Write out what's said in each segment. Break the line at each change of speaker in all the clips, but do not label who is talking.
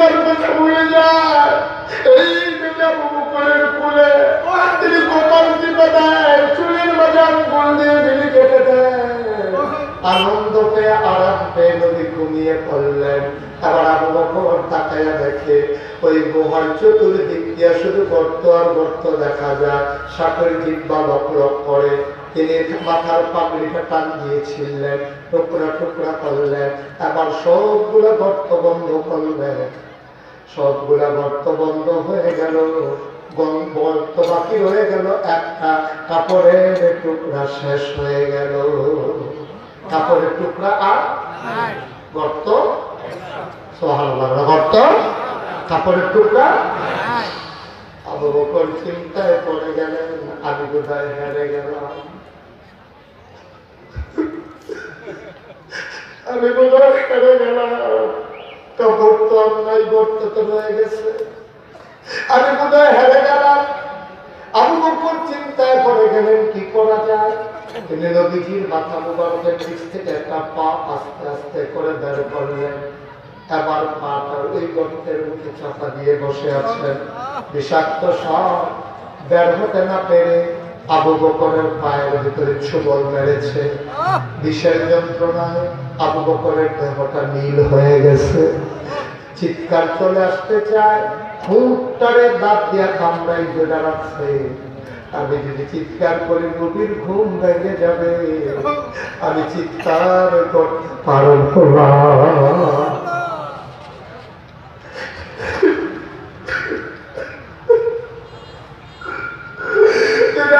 দুনিয়ার কথা ভুলে যায়। এই দুনিয়া বুকের কোলে তিনি কোপাল টিপে দেয়, চুলের মাঝে আঙ্গুল দিয়ে বিলি কেটে দেয়। আনন্দ পেয়ে আরাম পেয়ে নবী ঘুমিয়ে পড়লেন। আবার আবু বকর তাকায়া দেখে ওই গুহার চতুর্দিক দিয়ে শুধু গর্ত আর গর্ত দেখা যায়, সাপের জিহ্বা লক লক করে। তিনি মাথার পাগড়িটা টান দিয়েছিলেন, টুকরা টুকরা করলেন। আবার সবগুলো গর্ত বন্ধ করলেন। সবগুলা গর্ত বন্ধ হয়ে গেল। গর্ত বাকি রয়ে গেল একটা, কাপড়ের টুকরা শেষ হয়ে গেল। কাপড়ের টুকরা আর গর্ত, সুবহানাল্লাহ, গর্ত কাপড়ের টুকরা। আবু বকর চিন্তায় পড়ে গেলেন, আমি কোথায় হেরে গেলাম, আমি কোথায় হেরে গেলাম। কাপড় তো নাই, গর্ত তো রয়ে গেছে, আমি কোথায় হেরে গেলাম। আবু বকর চিন্তায় পড়ে গেলেন কি করা যায়। তিনি নবীজির মাথা মুবারকের নিচ থেকে একটা পা আস্তে আস্তে করে বের করলেন। এবার পাটা ওই গর্তের মুখে চাপা দিয়ে বসে আছেন। বিষাক্ত সাপ বের হতে না পেরে আবু বকরের পায়ের ভিতরে ছোবল মেরেছে। বিষের যন্ত্রণায় আবু বকরের দেহটা নীল হয়ে গেছে। চিৎকার চলে আসতে চায়, ঠোঁটটারে দাঁত দিয়া কামড়াই জোড়া রাখছে। আমি যদি চিৎকার করে নবীর ঘুম ভেঙে যাবে, আমি চিৎকার করতে পারবো না।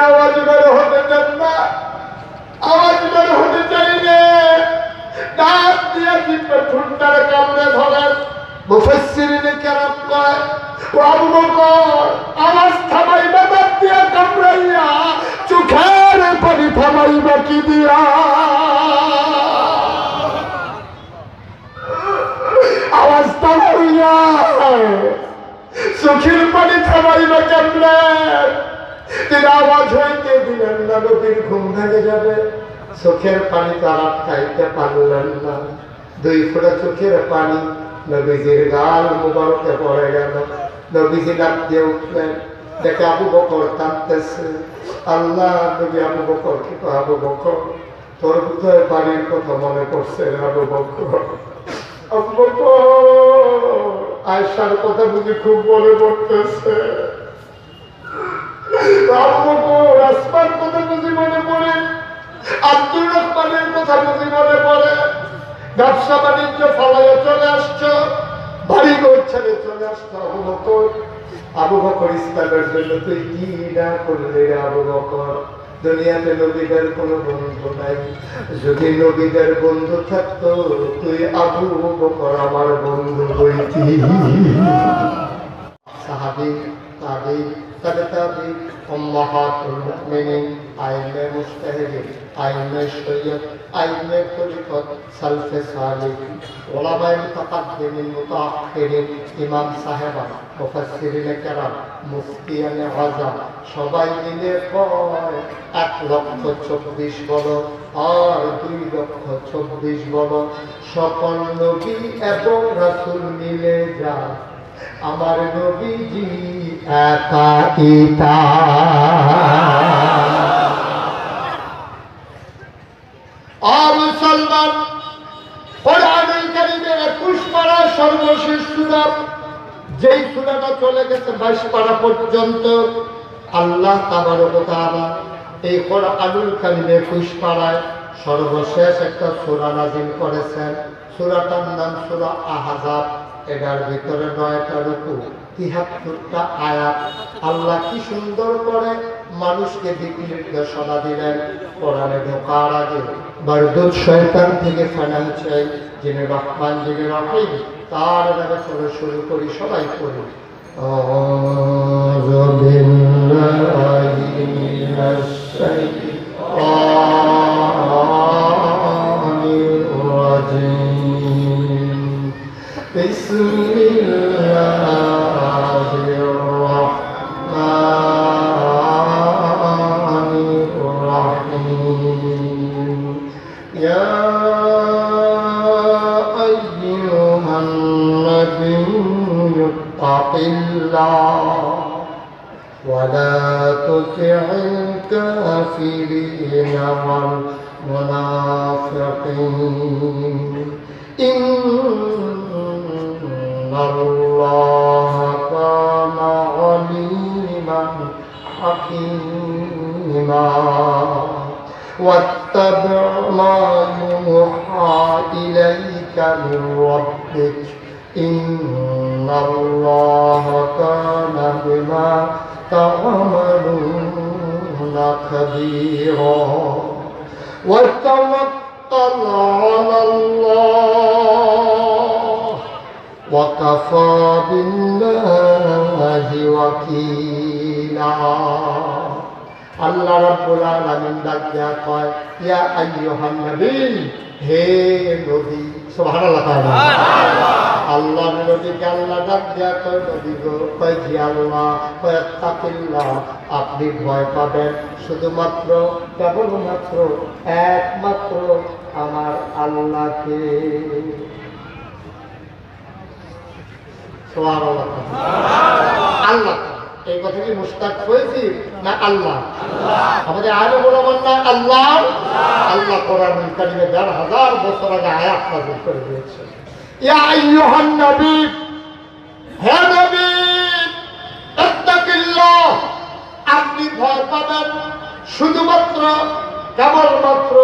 আওয়াজ বের হতে চান না, আওয়াজ বের হতে চাইলে দাঁত দিয়ে চিৎকার ঠোঁটটারে কামড়ে ধরেন। মুফাসসিরিনে কেরাম কয়, ও আবু বকর আওয়াজ থামাইবা দাঁত দিয়ে কামড়াইয়া, চোখের পানি থামাইবা কি দিয়া? আওয়াজ থামাইয়া চোখের পানি থামাইবা কেমনে? তিনি আওয়াজ হইতে দিলেন না, নবীর ঘুম ভেঙে যাবে। চোখের পানি তারা খাইতে পারলেন না। 2 ফোঁটা চোখের পানি নবীজির গাল মুবারকে পড়ে গেল। নবীজি ডাক দিয়ে উঠলেন, দেখে আবু বকর কাঁদতেছে। আল্লাহ নবী আবু বকর কি কয়, আবু বকর তোর বোধহয় বাড়ির কথা মনে পড়ছে। আবু বকর, আবু বকর আয়েশার কথা বুঝি খুব মনে পড়তেছে। আবু বকর আসমান কথা বুঝি মনে পড়ে, আব্দুর রহমানের কথা বুঝি মনে পড়ে। ব্যবসা বাণিজ্য ফলাইয়া চলে আসছো, বাড়ি ঘর ছেড়ে চলে আসছো। আবু বকর, আবু বকর ইসলামের জন্য তুই কি না করলে আবু বকর? দুনিয়াতে নবীদের কোনো বন্ধু নাই। যদি নবীদের বন্ধু থাকতো, তুই আবু বকর আমার বন্ধু হইতি। সাহাবী, তাবী, তাবে, উম্মাহাতুল মুমিনিন, আইনে মুজতাহিদিন, আইনে শরীয়ত, আইনে তরিকত, সালফে সালেহ, উলামায়ে মুতাকাদ্দিমিন মুতাআখিরিন, ইমাম সাহেবান, মুফাসসিরিনে কেরাম, মুফতিয়ানে আযম, সবাই মিলে কয় 1,24,000 বলো আর 2,24,000 বলো। সকল নবী এবং রাসূল মিলে যা, আমার নবীজি একা ইতা। আর মুসলমান, কোরআনুল কারীমের 21 পারা সর্বশেষ সূরা, যেই সূরাটা চলে গেছে 22 পারা পর্যন্ত। আল্লাহ তাবারক ওয়া তাআলা এই কোরআনুল কারীমের 21 পারায় সর্বশেষ একটা সূরা নাযিল করেছেন। সূরাটার নাম সূরা আহজাব। এটার ভিতরে 9টা রুকু, 73টা আয়াত। আল্লাহ কি সুন্দর করে মানুষকে দিক নির্দেশনা দিলেন। কোরআনে ঢোকার আগে বারদুদ শয়তান থেকে ফানাহ চাই, যিনি রহমান যিনি রহিম, তার নামে চলে শুরু করি, সবাই করি। আউযু বিল্লাহি মিনাশ শাইতানির রাজিম। বিসমিল্লাহির রাহমানির রাহিম। ইয়া আইয়ুহান নাবিয়্যু الله ولا تطع الكافرين والمنافقين إن الله كان عليما حكيما واتبع ما يوحى إليك من ربك إن الله كان بما تعملون خبيرا وتوكل على الله وكفى بالله وكيلا আল্লাহ রাব্বুল আলামিন ডাক দেয়া কয় ইয়া আইয়ুহান নবী হে নবী সুবহানাল্লাহ আল্লাহ নবীকে আল্লাহ ডাক দেয়া কয় নবী গো কয় জি আল্লাহ কয় তাকিল্লাহ আপনি ভয় পাবেন শুধুমাত্র কেবলমাত্র একমাত্র আমার আল্লাহকে সুবহানাল্লাহ আল্লাহ এই কথা কি মুস্তাক হয়েছি না আল্লাহ আমাদের আরো বড় না আল্লাহ আল্লাহ কোরআন কারিমে ১০০০ বছর আগে আয়াত নাযিল করে দিয়েছে ইয়া আইয়ুহান নবী হে নবী ইত্তাকিল্লাহ আপনি ভয় পাবেন শুধুমাত্র কেবলমাত্র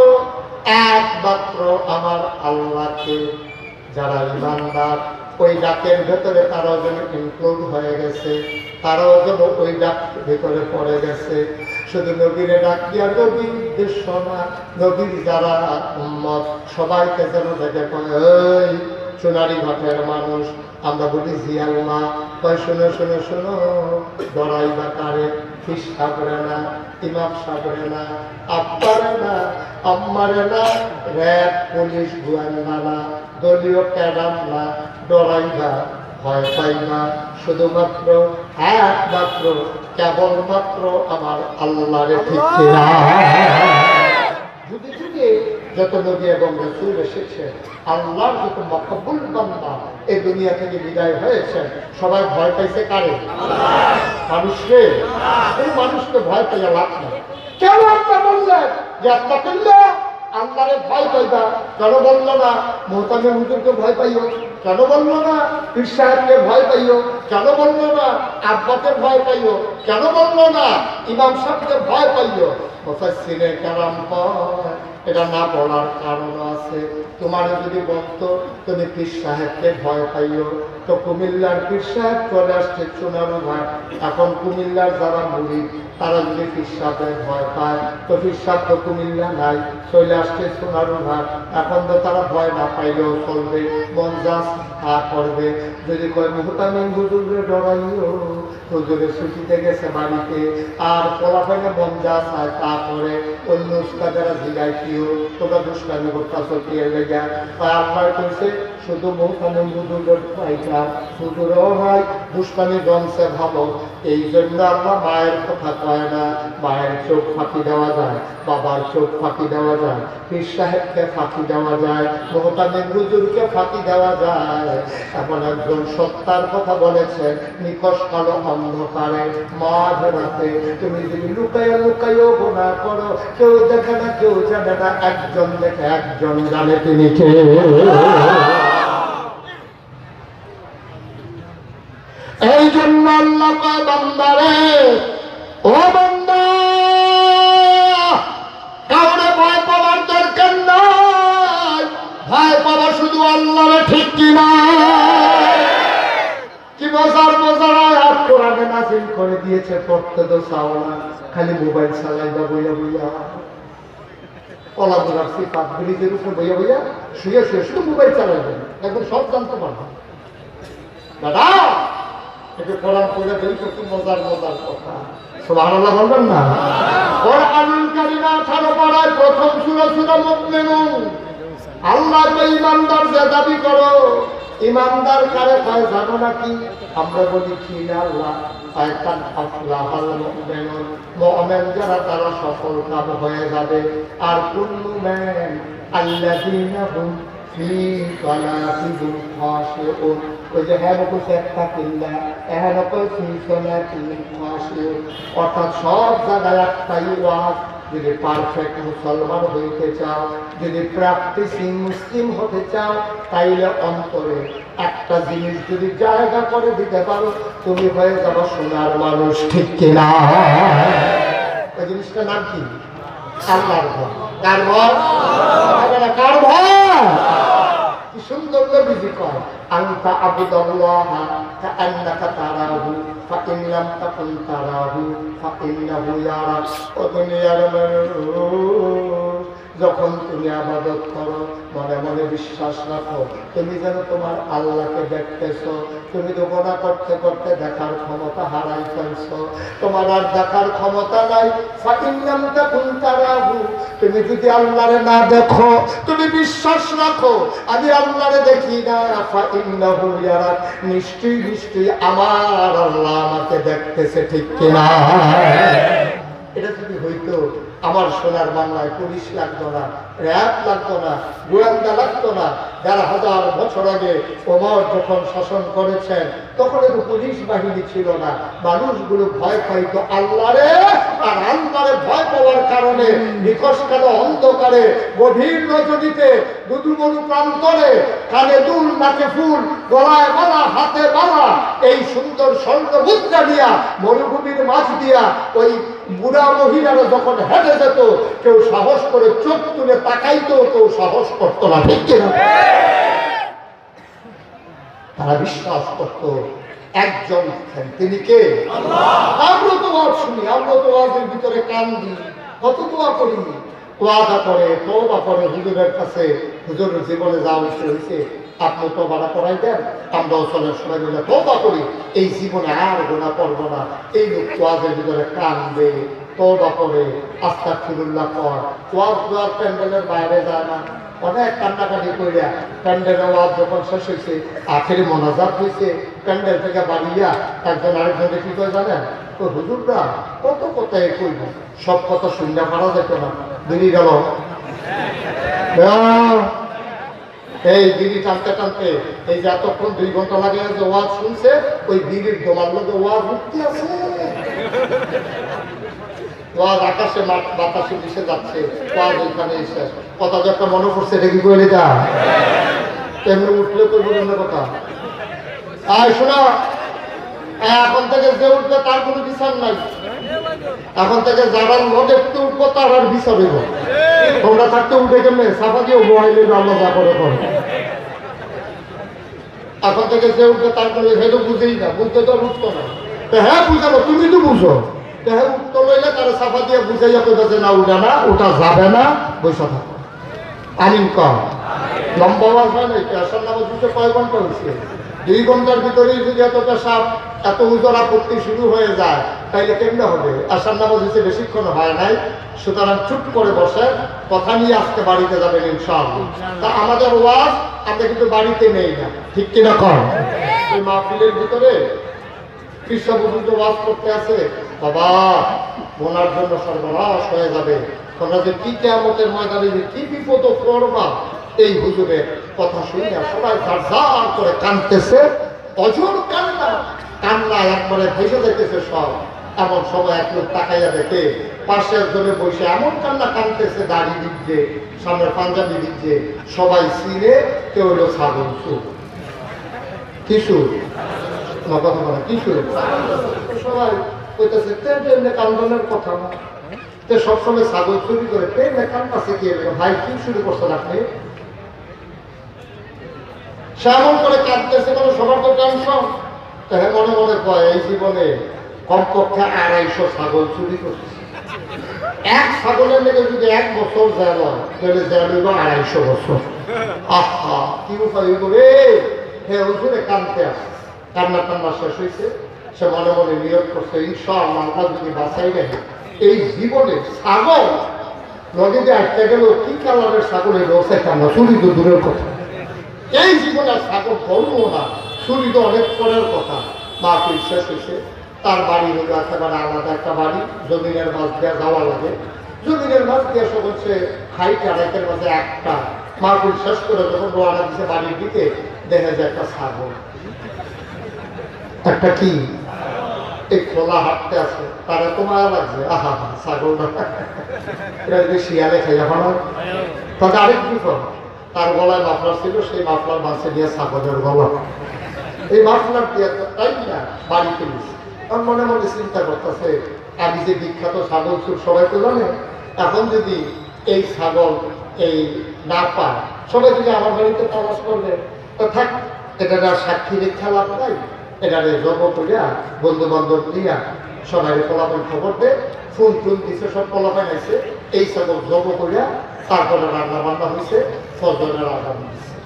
একমাত্র আমার আল্লাহকে যারা ঈমানদার ওই ডাকের ভেতরে তারাও যেন ইনক্লুড হয়ে গেছে তারাও যেন ওই ডাক ভেতরে পড়ে গেছে শুধু নবীরে ডাক দিয়া নবীর উদ্দেশ্য না নবীর যারা উম্মত সবাইকে যেন দেখে ওই সোনারি ঘাটের মানুষ আমরা বলি জি আল্লাহ কয় শোনো শোনো শোনো ডরাইবা কারে ফিস সাবরে না ইমাম সাবরে না আব্বারে না আম্মারে না র্যাব পুলিশ গোয়েন্দা না দলীয় ক্যাডার না ডরাইবা ভয় পাইবা শুধুমাত্র একমাত্র কেবলমাত্র আমার আল্লাহরে ঠিক কিনা যুগে যুগে যত নবী এবং রাসূল এসেছে আল্লাহর যত মকবুল বান্দা এই দুনিয়া থেকে বিদায় হয়েছে সবাই ভয় পাইছে কারে মানুষকে এই মানুষকে ভয় পাইয়া লাভ নেই কেন আপনি বললেন যে আত্মাকুল্লাহ আল্লাহরে ভয় পাইবা কেন বললো না মোহতামিম হুজুরকে ভয় পাইও কেন বললো না পীর সাহেবকে ভয় পাইও কেন বললো না আব্বাকে ভয় পাইও কেন বললো না ইমাম সাহেবকে ভয় পাইও মুফাসসিরে কেরাম কয় এটা না বলার কারণ আছে তোমার যদি বলতো তুমি পীর সাহেবকে ভয় পাইও তো কুমিল্লার পীর সাহেব চলে আসছে সোনারু ঘাট এখন কুমিল্লার যারা মুরিদ তারা যদি পীর সাহেবের ভয় পায় তো পীর সাহেব তো কুমিল্লা নাই চলে আসছে সোনারু ঘাট এখন তো তারা ভয় না পাইলেও চলবে মঞ্জাস করবে যদি কয় মুহতামিম হুজুরে ডরাইও হুজুরে ছুটিতে গেছে বাড়িতে আর ফলাফলে মঞ্জাস হয় তা করে অন্য উস্তাদেরা জিগাই কিও তোমরা দুষ্কামি করতেছো কি লেগে আপনার কইছে শুধু মুহতামিম হুজুরের পাইকা হুজুরও হয় দুষ্কামি জমছে ভালো এই জন্য আল্লাহ মায়ের কথা কয় না মায়ের চোখ ফাঁকি দেওয়া যায় বাবার চোখ ফাঁকি দেওয়া যায় পীর সাহেবকে ফাঁকি দেওয়া যায় মুহতামিম হুজুরকে ফাঁকি দেওয়া যায় এমন একজন সত্তার কথা বলেছেন নিকশ কালো অন্ধকারে মাঝরাতে তুমি যদি লুকাইয়া লুকাইও গুনাহ করো কেউ দেখে না কেউ জানে না একজন দেখে একজন জানে তিনি কে এই জন্য আল্লাহ কয় বান্দারে ও বান্দা কাউরে ভয় পাওয়ার দরকার নাই ভয় পাওয়া শুধু আল্লাহরে ঠিক কিনা কি বোঝার আয়াত কোরআনে নাযিল করে দিয়েছে পড়তে তো চাও না খালি মোবাইল চালাইবা বইয়া বইয়া পলাদুরার সিফাত ব্রিজের উপর বইয়া বইয়া শুয়ে শুয়ে শুধু মোবাইল চালাইবেন একদম সব জানতে পারবেন দাদা এটা কোরআন পড়ে দেখো কি মজার কথা সুবহানাল্লাহ বলবেন না কোরআনুল কারীম 18 পারায় প্রথম সূরা মুমিনুন আল্লাহ কে ঈমানদার যে দাবি করো ঈমানদার কারে কয় জানো নাকি আমরা বলি কি না আল্লাহ আয়াতান আফলাহাল মুমিনুন মুমিন যারা তারা সফল কাম হয়ে যাবে আর কুল্লু মান আল্লাযীনা হুম ফি সালাতিহিম খাশিউন ওই যে হ্যাঁ বলছে একটা কিল্লা হ্যাঁ অর্থাৎ সব জায়গায় একটাই ওয়াজ। যদি পারফেক্ট মুসলমান হইতে চাও, যদি প্র্যাকটিসিং মুসলিম হতে চাও, তাইলে অন্তরে একটা জিনিস যদি জায়গা করে দিতে পারো, তুমি হয়ে যাবো সোনার মানুষ, ঠিক কিনা? ওই জিনিসটার নাম কি? আল্লাহর ভয়। কার ভয়? কার ভয়? কি সুন্দর নবীজি কয়, আনতা আবুদাল্লাহ কাআন্নাকা তারাহু ফাইন লাম তাকুন তারাহু ফাইন্নাহু ইয়ারাক। ও দুনিয়ার মানুষ, যখন তুমি ইবাদত করো মনে মনে বিশ্বাস রাখো তুমি যেন তোমার আল্লাহকে দেখতেছো। তুমি তো গুনাহ করতে করতে দেখার ক্ষমতা হারাই ফেলছো, তোমার আর দেখার ক্ষমতা নাই। ফাইন লাম তাকুন তারাহু, তুমি যদি আল্লাহরে না দেখো, তুমি বিশ্বাস রাখো আমি আল্লাহরে দেখি না। ফাইন্নাহু ইয়ারাক, নিশ্চয়ই নিশ্চয়ই আমার আল্লাহ আমাকে দেখতেছে, ঠিক কিনা? এটা যদি হইতো আমার সোনার বাংলায় পুলিশ লাগতো না, র্যাব লাগতো না, গোয়েন্দা লাগতো না। ১,৫০০ বছর আগে ওমর যখন শাসন করেছেন তখন এত পুলিশ বাহিনী ছিল না। মানুষগুলো ভয় পাইতো আল্লাহরে, আর আল্লাহরে ভয় পাওয়ার কারণে নিকশকালে অন্ধকারে গভীর রজনীতে দুদুমরু প্রান্তরে কানে দুল নাকে ফুল গলায় মালা হাতে মালা এই সুন্দর স্বর্ণ মুদ্রা দিয়া মরুভূমির মাঝ দিয়া ওই বুড়া মহিলারা যখন হেঁটে যেত, কেউ সাহস করে চোখ তুলে তাকাইতো, কেউ সাহস করতো না, ঠিক কিনা? তারা বিশ্বাস করতো একজন আছেন, তিনি কে? আমরা তো ওয়াজ শুনি, আমরা তো ওয়াজের ভিতরে কান দিই, কত দোয়া করি, ওয়াদা করে তওবা করে হুজুরের কাছে, হুজুরের জীবনে যা হয়েছে আপনি তওবাটা করাই দেন, আমরাও চলের সবাই মিলে তওবা করি, এই জীবনে আর গুনাহ করব না। এই লোক ওয়াজের ভিতরে কান্দে, তওবা করে, আস্তাগফিরুল্লাহ কর, ওয়াজ দেওয়ার প্যান্ডেলের বাইরে যায় না, অনেক কান্নাকাটি করিয়া প্যান্ডেলের ওয়াজ যখন শেষ হয়েছে, আখেরি মোনাজাত হয়েছে, প্যান্ডেল থেকে বাড়িয়া একজন আরেকজনে কি করে জানেন? তো হুজুররা কত কথাই কইব, সব কথা শুনলে পারা যেত না, বেরিয়ে গেল। এই বিড়ি টানতে টানতে এই যে এতক্ষণ 2 ঘন্টা লাগে যে ওয়াজ শুনছে, ওই বিড়ির দোলার লোকে ওয়াজ উঠতে আছে, ওয়াজ আকাশে বাতাসে মিশে যাচ্ছে, ওয়াজ ওইখানে এসে কথা যে একটা মনে করছে, এটা কি করে যা তেমনি উঠলে করবো অন্য কথা। আর শোনা, এখন থেকে যে উঠবে তার কোনো বিচার নাই, এখন থেকে যারা লোক একটু উঠবো তার আর বিচার হইব। তোমরা থাকতে উঠে কেমনে সাফা দিয়ে মোবাইলে আল্লাহ যা করে করে। এখন থেকে যে উঠবে তার কোনো হেঁটে বুঝেই না, বুঝতে তো উঠতো না। হ্যাঁ বুঝালো, তুমি তো বুঝো, হ্যাঁ উঠতে লইলে তারা সাফা দিয়ে বুঝাইয়া করবে যে না উঠে না, ওটা যাবে না, বৈশা থাকো। আমিন কম লম্বা আওয়াজ হয় না, পেশার নামাজ দিতে কয় ঘন্টা হয়েছে? 2 ঘন্টার ভিতরেই যদি এত পেশাব এত উজর আপত্তি শুরু হয়ে যায়, তাইলে কেমনে হবে? আসার নামাজ দিতে বেশিক্ষণ হয় নাই, সুতরাং চুপ করে বসে কথা নিয়ে আজকে বাড়িতে যাবেন ইনশাআল্লাহ। তা আমাদের ওয়াজ আমরা কিন্তু বাড়িতে নেই না, ঠিক কিনা কর? ওই মাহফিলের ভিতরে কৃষ্ণ বুজুর্গ ওয়াজ করতে আছে, বাবা ওনার জন্য সর্বনাশ হয়ে যাবে, তোমরা যে কি কিয়ামতের ময়দানে যে কি বিপদ করবা, এই হুজুরের কথা শুনে সবাই ঝাড় করে কাঁদতেছে, অজর কান্না, কান্না একবারে ভেসে যেতেছে সব। এমন সময় এক লোক তাকাইয়া দেখে পাশে একজনে বসে এমন কান্না কাঁদতেছে, দাড়ি দিচ্ছে, সামনে পাঞ্জাবি দিচ্ছে, সবাই চিনে, কেউ হলো ছাগল সুখ কিছু কথা বলা কিছু, সবাই কইতেছে তেমনি কান্দনের কথা না, সবসময় ছাগল চুরি করে তেমনি কান্দাছে কি ভাই কি শুরু করছেন আপনি? সেমন করে কাঁদতেছে, মানে সবার তো টেনশন। হ্যাঁ মনে মনে কয় এই জীবনে কমপক্ষে 250 ছাগল চুরি করছে, এক ছাগলের লেগে যদি 1 বছর জেল হয় তাহলে জেল হইব 250 বছর। আহা কি উপায় হইব রে? হ্যাঁ ওইখানে কাঁদতে আসে, কান্না কান্না শেষ হয়েছে, সে মনে মনে নিয়োগ করছে ইনশাআল্লাহ আল্লাহ যদি বাঁচাই রাখে এই জীবনে ছাগল নদীতে আটকে গেল, কি কালারের ছাগলের রসে কান্না, চুরি তো দূরের কথা, এই জীবনে ছাগল করবো না, চুরি তো অনেক পরের কথা। মাহফিল শেষ হয়েছে, তার বাড়ি হলো একেবারে আলাদা একটা বাড়ি, জমিনের মাছ দিয়ে যাওয়া লাগে, জমিনের মাছ দিয়ে সব হচ্ছে হাইট আড়াইটের মাঝে একটা মাহফিল শেষ করে যখন রোয়ানা দিচ্ছে বাড়ির দিকে, দেখা যায় একটা ছাগল, একটা কি এই খোলা হাঁটতে আছে, তারা তো মায়া লাগছে, আহা হা ছাগল এটা যদি শিয়ালে খাইয়া ফেলা। তবে আরেক বিপদ, তার গলায় মাফলার ছিল, সেই মাফলার বাঁচে দিয়ে ছাগলের গলা, এই মাফলার দিয়ে তাই না বাড়িতে গেছে। আমার মনে মনে চিন্তা করতেছে, আমি যে বিখ্যাত ছাগল চুর সবাই তো জানে, এখন যদি এই ছাগল এই না পায়, সবাই যদি আমার বাড়িতে তালাশ করবে, তো থাক, এটা সাক্ষী রেখা লাভ নাই, এটারে জব করিয়া বন্ধু বান্ধব দিয়া সবাই ফলাফল খবর দে, ফোন টুন দিছে, সব ফলাফল আছে, এই ছাগল জব করিয়া তারপরে রান্না বান্না হয়েছে, ফজরের আজান দিচ্ছে।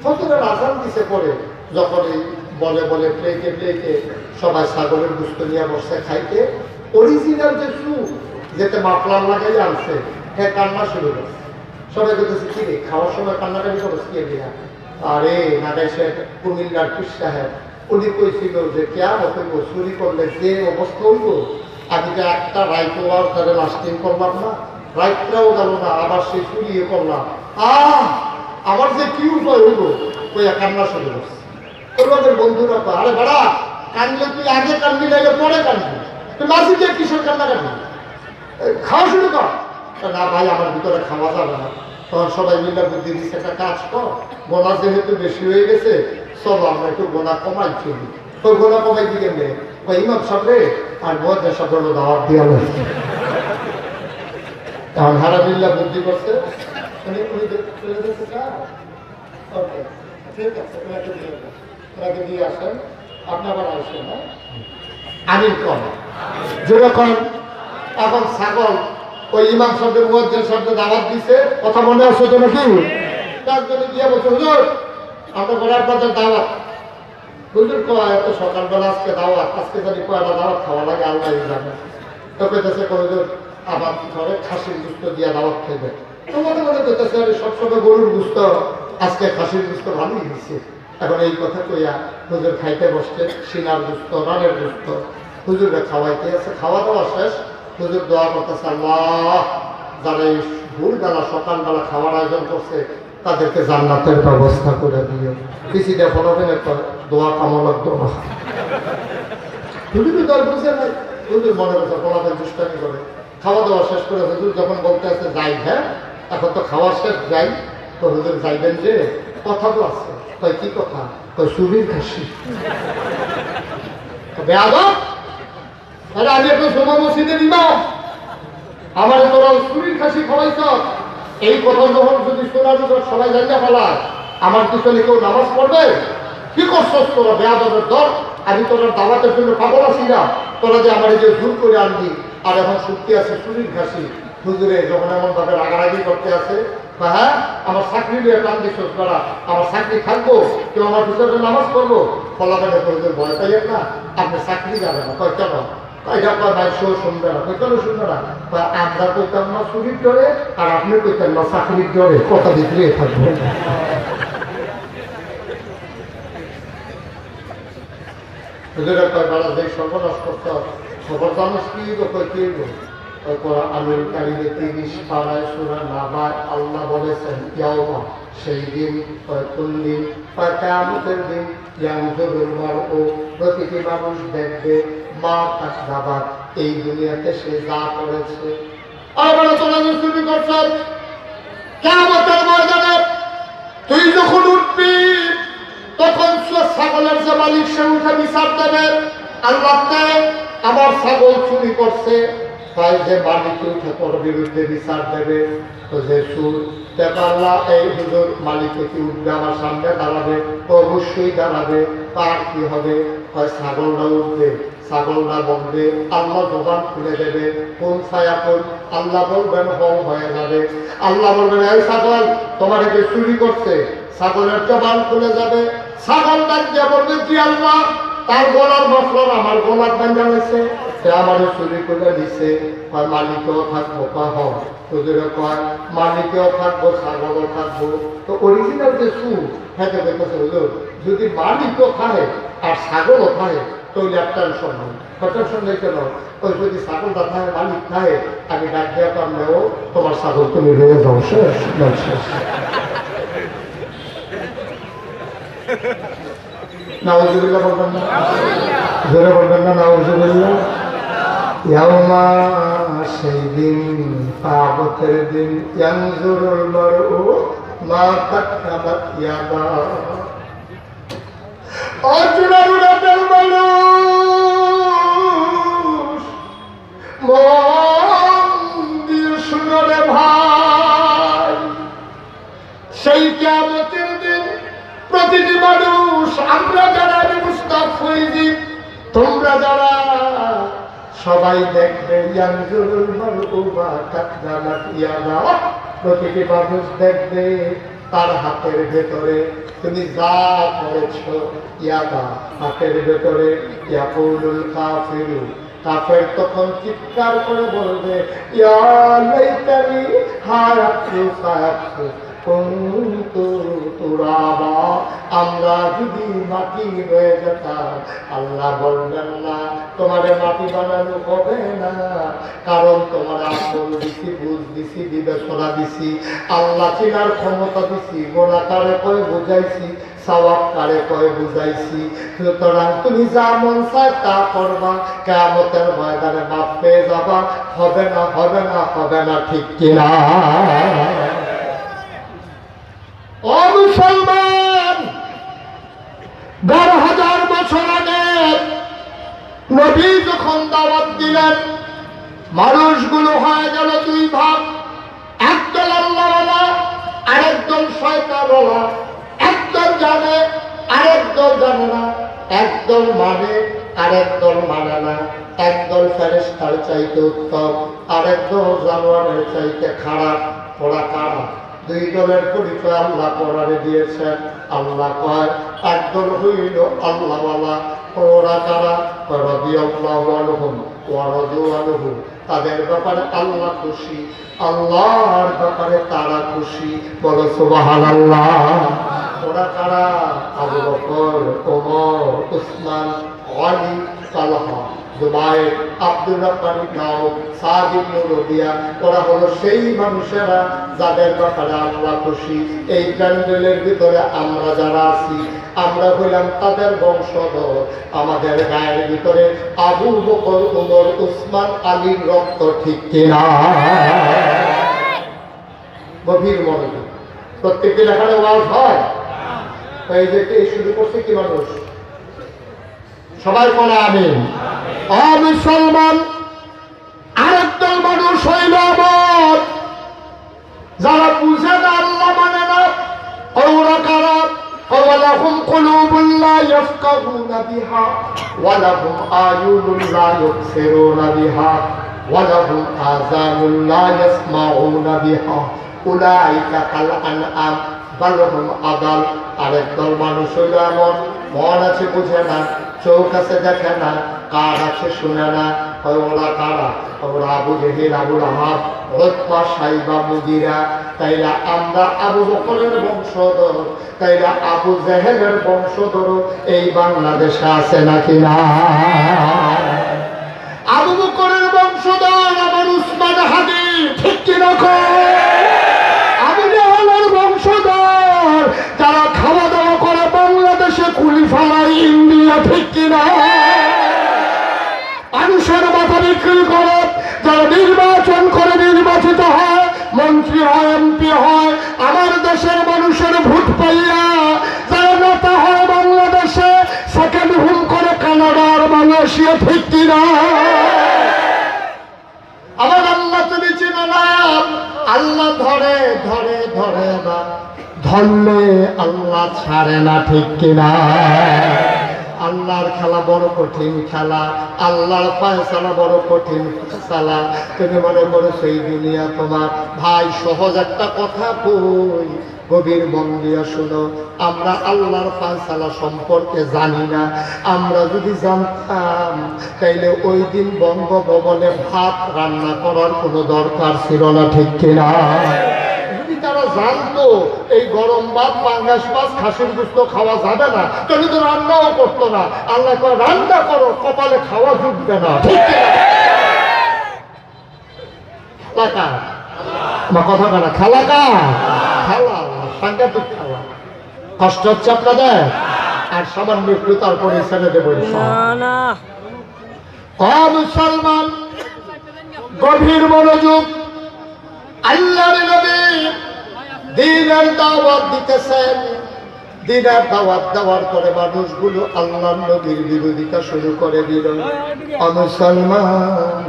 ফজরের আজান দিছে পরে যখন এই বলে বলে প্লেটে প্লেটে সবাই ছাগলের গুস্ত নিয়ে বসে খাইতে, অরিজিনাল যে চুপ যেতে মাফলার লাগাই আনছে, হ্যাঁ কান্না শুরু করছে। সবাই বলতেছে কি রে, খাওয়ার সময় কান্নাকাটি করছে কে দিয়া? আরে নাগাই সে কুমিল্লার পীর সাহেব, উনি কইছিল যে কেয়ামত হইব, চুরি করলে যে অবস্থা হইব, আমি যে একটা রাইতোয়ার তাদের লাস্টিং করলাম না, রাইতটাও গেল না, আবার সেই চুরিয়ে করলাম, আমার যে কি উপায় হইব, ওই কান্না শুরু করছে। তোমাদের বন্ধুরা তো, আরে বেড়া কানলে তুই আগে কানবি, নাইলে পরে কানবি, তুই মাঝে দিয়ে কিসের কান্না কানবি, খাওয়া শুরু কর। না ভাই আমার ভিতরে খাওয়া যাবে না। তখন সবাই মিলে বুদ্ধি দিচ্ছে, একটা কাজ কর, গোনা যেহেতু বেশি হয়ে গেছে, চলো আমরা একটু গোনা কমাই ফেলি। ওই গোনা কমাই দিকে নেই, ওই ইমাম সামনে আর বদের সাথে দাওয়াত দিয়ে তখন হারা মিল্লা বুদ্ধি করছে, ঠিক আছে ওনাকে দিয়ে আসেন, আপনি আবার আসেন। হ্যাঁ আমিন কম যেরকম এখন ছাগল ওই ইমাম শব্দে মুয়াজ্জিন শব্দে দাওয়াত দিছে, কথা মনে আছে তো নাকি? একজনে গিয়ে বলছে, হুজুর আমরা গোড়ার বাজার দাওয়াত। হুজুর কয় এত সকালবেলা আজকে দাওয়াত, আজকে যদি কয়টা দাওয়াত খাওয়া লাগে আল্লাহ জানে। তো কইতেছে হুজুর আবার ঘরে খাসির গুস্ত দিয়া দাওয়াত খাইবে। তো মনে মনে কইতেছে আরে সবসময় গরুর গুস্ত, আজকে খাসির গুস্ত ভালোই দিচ্ছে। এখন এই কথা কইয়া হুজুর খাইতে বসছে, সিনার গুস্ত, রানের গুস্ত হুজুরকে খাওয়াইতে আছে। খাওয়া দাওয়া শেষ, হুজুর দোয়া করতেছে, আল্লাহ যারা এই ভোরবেলা সকালবেলা খাওয়ার আয়োজন করছে তাদেরকে জান্নাতের ব্যবস্থা করে দিও। পিছিয়ে ফলাফেন একটা দোয়া কামলার দোয়া। হুজুর দল বুঝে নাই, হুজুর মনে করছে ফলাফেন দুষ্টামি করে। খাওয়া দাওয়া শেষ করে হুজুর যখন বলতে আছে যাই, হ্যাঁ এখন তো খাওয়া শেষ যাই, তো হুজুর যাইবেন যে কথা তো আছে। কয় কি কথা? কয় চুরির খাসি। বেয়াদব, আরে আমি একটা জমা মসজিদের ইমাম, আমার তোরা চুরির খাসি খাওয়াইছ, এই কথা যখন যদি শোনার সবাই জানিয়ে ফেলায়, আমার পিছনে কেউ নামাজ পড়বে? কি করছস তোরা বেয়াদবের দল? আমি তোর দাওয়াতের জন্য পাগল আছি না, তোরা যে আমার যে জোর করে আনবি, আর এখন সত্যি আছে চুরির খাসি। হুজুরে যখন এমন ভাবে রাগারাগি করতে আছে, হ্যাঁ আমার চাকরি নিয়ে টান দিচ্ছ তোরা, আমার চাকরি থাকবো, কেউ আমার পিছনে নামাজ পড়বো, ফলাফলে হুজুর ভয় পাইয়েন না, আপনি চাকরি যাবে না। কয় কেন? এটা কয় ভাই শো শুনবে না। কই কেন শুনবে না? আমরা কইতাম না চুরির ডরে, আর আপনি কইতেন না চাকরির ডরে, কথা দিতে থাকবো। হুজুরে কয় বেড়া যে সর্বনাশ করতে খবর জানোস কি কই কি আমি কারিতে ৩০ পাড়ায় সুরা নামায় আল্লাহ বলেছেন ইয়াউমা, সেই দিন কোন দিন? কিয়ামতের দিন। ইয়ানজুরুল মারউ, প্রতিটি মানুষ দেখবে মা কাসাবাত, এই দুনিয়াতে সে যা করেছে। আবার তোরা চুরি করছেন, কিয়ামতের ময়দানে তুই যখন উঠবি তখন ছাগলের যে মালিক সে উঠে বিচার দেবে, আল্লাহ আমার ছাগল চুরি করছে, তাই যে মালিক উঠে তোর বিরুদ্ধে বিচার দেবে। তো যে সুর আল্লাহ এই হুজুর মালিক কি উঠবে, আমার সামনে দাঁড়াবে, অবশ্যই দাঁড়াবে। তার কি হবে? হয় ছাগলটা উঠবে, ছাগলটা বলবে, আল্লাহ জবান খুলে দেবে, কোন ছায়া কোন, আল্লাহ বলবেন হল হয়ে যাবে। আল্লাহ বলবেন এই ছাগল তোমার কি চুরি করছে, ছাগলের জবান খুলে যাবে। ছাগল ডাক দিয়ে বলবে জি আল্লাহ, তার গলার মশলার আমার গলার বান্ধা হয়েছে, সে আমারও চুরি করে দিছে। মালিকও থাকবো, হুজুরে কয় মালিকেও থাকবো, ছাগলও থাকবো। তো অরিজিনাল যে সুর হ্যাঁ দেখতেছে হুজুর, যদি মালিকও খায় আর ছাগলও খায় তাহলে আর টেনশন নেই। টেনশন নেই কেন? ওই যদি ছাগলটা খায় মালিক খায়, আমি ডাক দেওয়া পারলেও তোমার ছাগল তুমি রয়ে যাও, শেষ শেষ। নাউজুবিল্লাহ বলবেন না, জোরে বলবেন না নাউজুবিল্লাহ। ইয়াউমা, সেই দিন, কিয়ামতের দিন, ইয়ানজুরুল মারউ মা কাদ্দামাত ইয়াদা। অর্জুনের রাতের মানুষ, মন দিয়ে শুনো রে ভাই, সেই কিয়ামতের দিন প্রতিটি মানুষ, আমরা যারা মুস্তাফিজি, তোমরা যারা সবাই দেখবে, ইয়ানজুরুল মারউ মা কাদ্দামাত ইয়াদা, প্রতিটি মানুষ দেখবে তার হাতের ভেতরে তুমি যা করেছো, ইয়াদা, হাতের ভেতরে। ইয়াকুলুল কাফিরু, কাফের তখন চিৎকার করে বলবে, ইয়া লাইতানি হায়াতু ফায়াতু কুনতু তুরাবা, আমরা যদি মাটি হয়ে যেতাম। আল্লাহ বলবেন না, তোমারে মাটি বানানো হবে না, কারণ তোমার আকল দিছি, বুঝ দিছি, বিবেচনা দিছি, আল্লাহ চিনার ক্ষমতা দিছি, গোনাহ কারে কয় বুঝাইছি, সওয়াব কারে কয় বুঝাইছি। সুতরাং তুমি যা মন চায় তা করবা, কিয়ামতের ময়দানে মাপ পেয়ে যাবা। হবে না, হবে না, হবে না, ঠিক কিনা? ও মুসলমান, 12,000 বছর আগে নবী যখন দাওয়াত দিলেন, মানুষগুলো হয়ে গেল দুই ভাগ, একদল আল্লাহওয়ালা, আরেকদল শয়তানওয়ালা। একদল জানে, আরেকদল জানে না, একদল মানে, আরেকদল মানে না, একদল ফেরেশতার চাইতে উত্তম, আরেকদল জানোয়ারের চাইতে খারাপ। ওরা কারা? দুই দলের পরিচয় আল্লাহ কোরআনে দিয়েছেন। আল্লাহ কয়, একদল হইল আল্লাহওয়ালা। ওরা কারা? রাদিয়াল্লাহু আনহুম ওয়া রাদু আনহু, তাদের ব্যাপারে আল্লাহ খুশি, আল্লাহর ব্যাপারে তারা খুশি। বলো সুবহানাল্লাহ। ওরা কারা? আবু বকর, ওমর, উসমান, আলী, তালহা, জুবায়ের, আব্দুর রাহমান ইবনে আউফ, সাদ ইবনে রবিয়া। ওরা হলো সেই মানুষেরা যাদের ব্যাপারে আল্লাহ খুশি। এই প্যান্ডেলের ভিতরে আমরা যারা আছি, আমরা হইলাম তাদের বংশধর। আমাদের গায়ের ভিতরে আবু বকর, ওমর, উসমান, আলীর রক্ত, ঠিক কিনা? গভীর মনোযোগ। প্রত্যেকদিন এখানে ওয়াজ হয়। এই যে শুরু করছে কি মানুষ? সবাই বলে আমিন। মুসলমান, আরেকদল মানুষ হইল আমার, যারা বুঝে না, আল্লাহ মানে না। ওরা কারা? ওয়ালাহুম কুলুবুন লা ইয়াফকাহুনা বিহা ওয়ালাহুম আয়ুনুন লা ইউবসিরুনা বিহা ওয়ালাহুম আযানুন লা ইয়াসমাউনা বিহা উলাইকা কাল আনআম বাল হুম আদাল। আরেকদল মানুষ হইল এমন, মন আছে বুঝে না, চোখ আছে দেখে না, কান আছে শুনে না। ওরা কারা? ওরা আবু জেহেল, আবু লাহাব, উতবা, সাইবা, মুগীরা। তাইরা আমরা আবু বকরের বংশধর, তাইরা আবু জেহেলের বংশধর এই বাংলাদেশে আছে নাকি না? আবু বকরের বংশধর আমার উসমান হাদি, ঠিক কিনা? আবু জেহেলের বংশধর যারা খাওয়া দাওয়া করে বাংলাদেশে কুলি ফালাই ইন্ডিয়া, ঠিক কিনা? মানুষের মাথা বিক্রি করে যারা নির্বাচন করে নির্বাচিত হয়, মন্ত্রী হয়, এমপি হয়, আমার দেশের মানুষের ভোট পাইয়া যারা নেতা হয় বাংলাদেশে, সেকেন্ড হোম করে কানাডা আর মালয়েশিয়া, ঠিক কিনা? আমার আল্লাহ তুমি চিনো না, আল্লাহ ধরে ধরে ধরে না, ধরলে আল্লাহ ছাড়ে না, ঠিক কিনা? আল্লাহর খেলা বড় কঠিন খেলা, আল্লাহর ফয়সালা বড় কঠিন ফয়সালা। তুমি মনে করো সেই দুনিয়া তোমার ভাই সহজ একটা কথা কই, গভীর মন দিয়া শুনো। আমরা আল্লাহর ফয়সালা সম্পর্কে জানি না। আমরা যদি জানতাম তাইলে ওই দিন বঙ্গভবনে ভাত রান্না করার কোনো দরকার ছিল না, ঠিক কিনা? তারা জানতো এই গরম ভাত, পাঙ্গাস মাছ, খাসির গোশত খাওয়া যাবে না, তাহলে তো রান্নাও করতো না। আল্লাহ কয় রান্না করো, কপালে খাওয়া জুটবে না, ঠিক কিনা? আমার কথা বলা খেলা কা খেলা, সাংঘাতিক খেলা। কষ্ট হচ্ছে আপনাদের? আর সামান্য একটু তারপরে ছেড়ে দেবো ইনশাআল্লাহ। মুসলমান গভীর মনোযোগ, আল্লাহর নবী দ্বীনের দাওয়াত দিতেছেন। দ্বীনের দাওয়াত দেওয়ার পরে মানুষগুলো আল্লাহর নবীর বিরোধিতা শুরু করে দিল। মুসলমান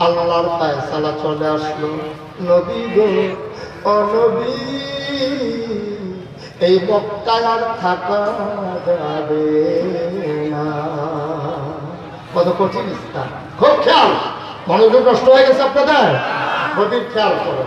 আল্লাহর ফয়সালা চলে আসলো, নবী গো ও নবী এই মক্কায় আর থাকা যাবে না। কত কঠিন স্থান, খুব খেয়াল, মনোযোগ নষ্ট হয়ে গেছে আপনাদের, গভীর খেয়াল করো।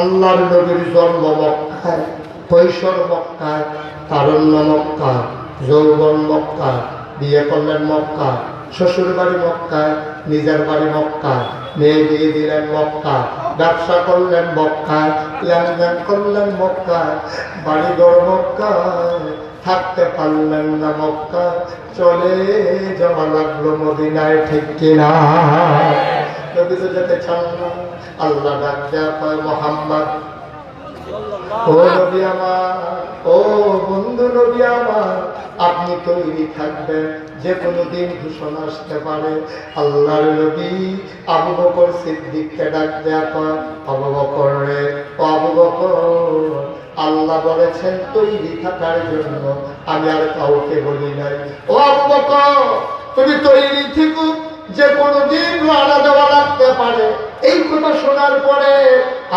আল্লাহর নবীর জন্ম মক্কায়, কৈশোর মক্কায়, তারুণ্য মক্কায়, যৌবন মক্কায়, বিয়ে করলেন মক্কায়, শ্বশুর বাড়ি মক্কায়, নিজের বাড়ি মক্কায়, মেয়ে বিয়ে দিলেন মক্কায়, ব্যবসা করলেন মক্কায়, লেনদেন করলেন মক্কায়, বাড়িঘর মক্কায়, থাকতে পারলেন না মক্কায়, চলে যাওয়া লাগলো মদিনায়, ঠিক কিনা? নবী তো যেতে চান না। আল্লাহ ডাক দেয়া কয় মুহাম্মদ, ও নবী আমার, ও বন্ধু নবী আমার, আপনি তৈরি থাকবেন, যে কোনো দিন ঘোষণা আসতে পারে। আল্লাহর নবী আবু বকর সিদ্দিককে ডাক দেয়া কয়, আবু বকর রে, ও আবু বকর, আল্লাহ বলেছেন তৈরি থাকার জন্য, আমি আর কাউকে বলি নাই। ও আবু বকর তুমি তৈরি থেকো, যে কোনো দিন রওনা দেওয়া লাগতে পারে। এই কথা শোনার পরে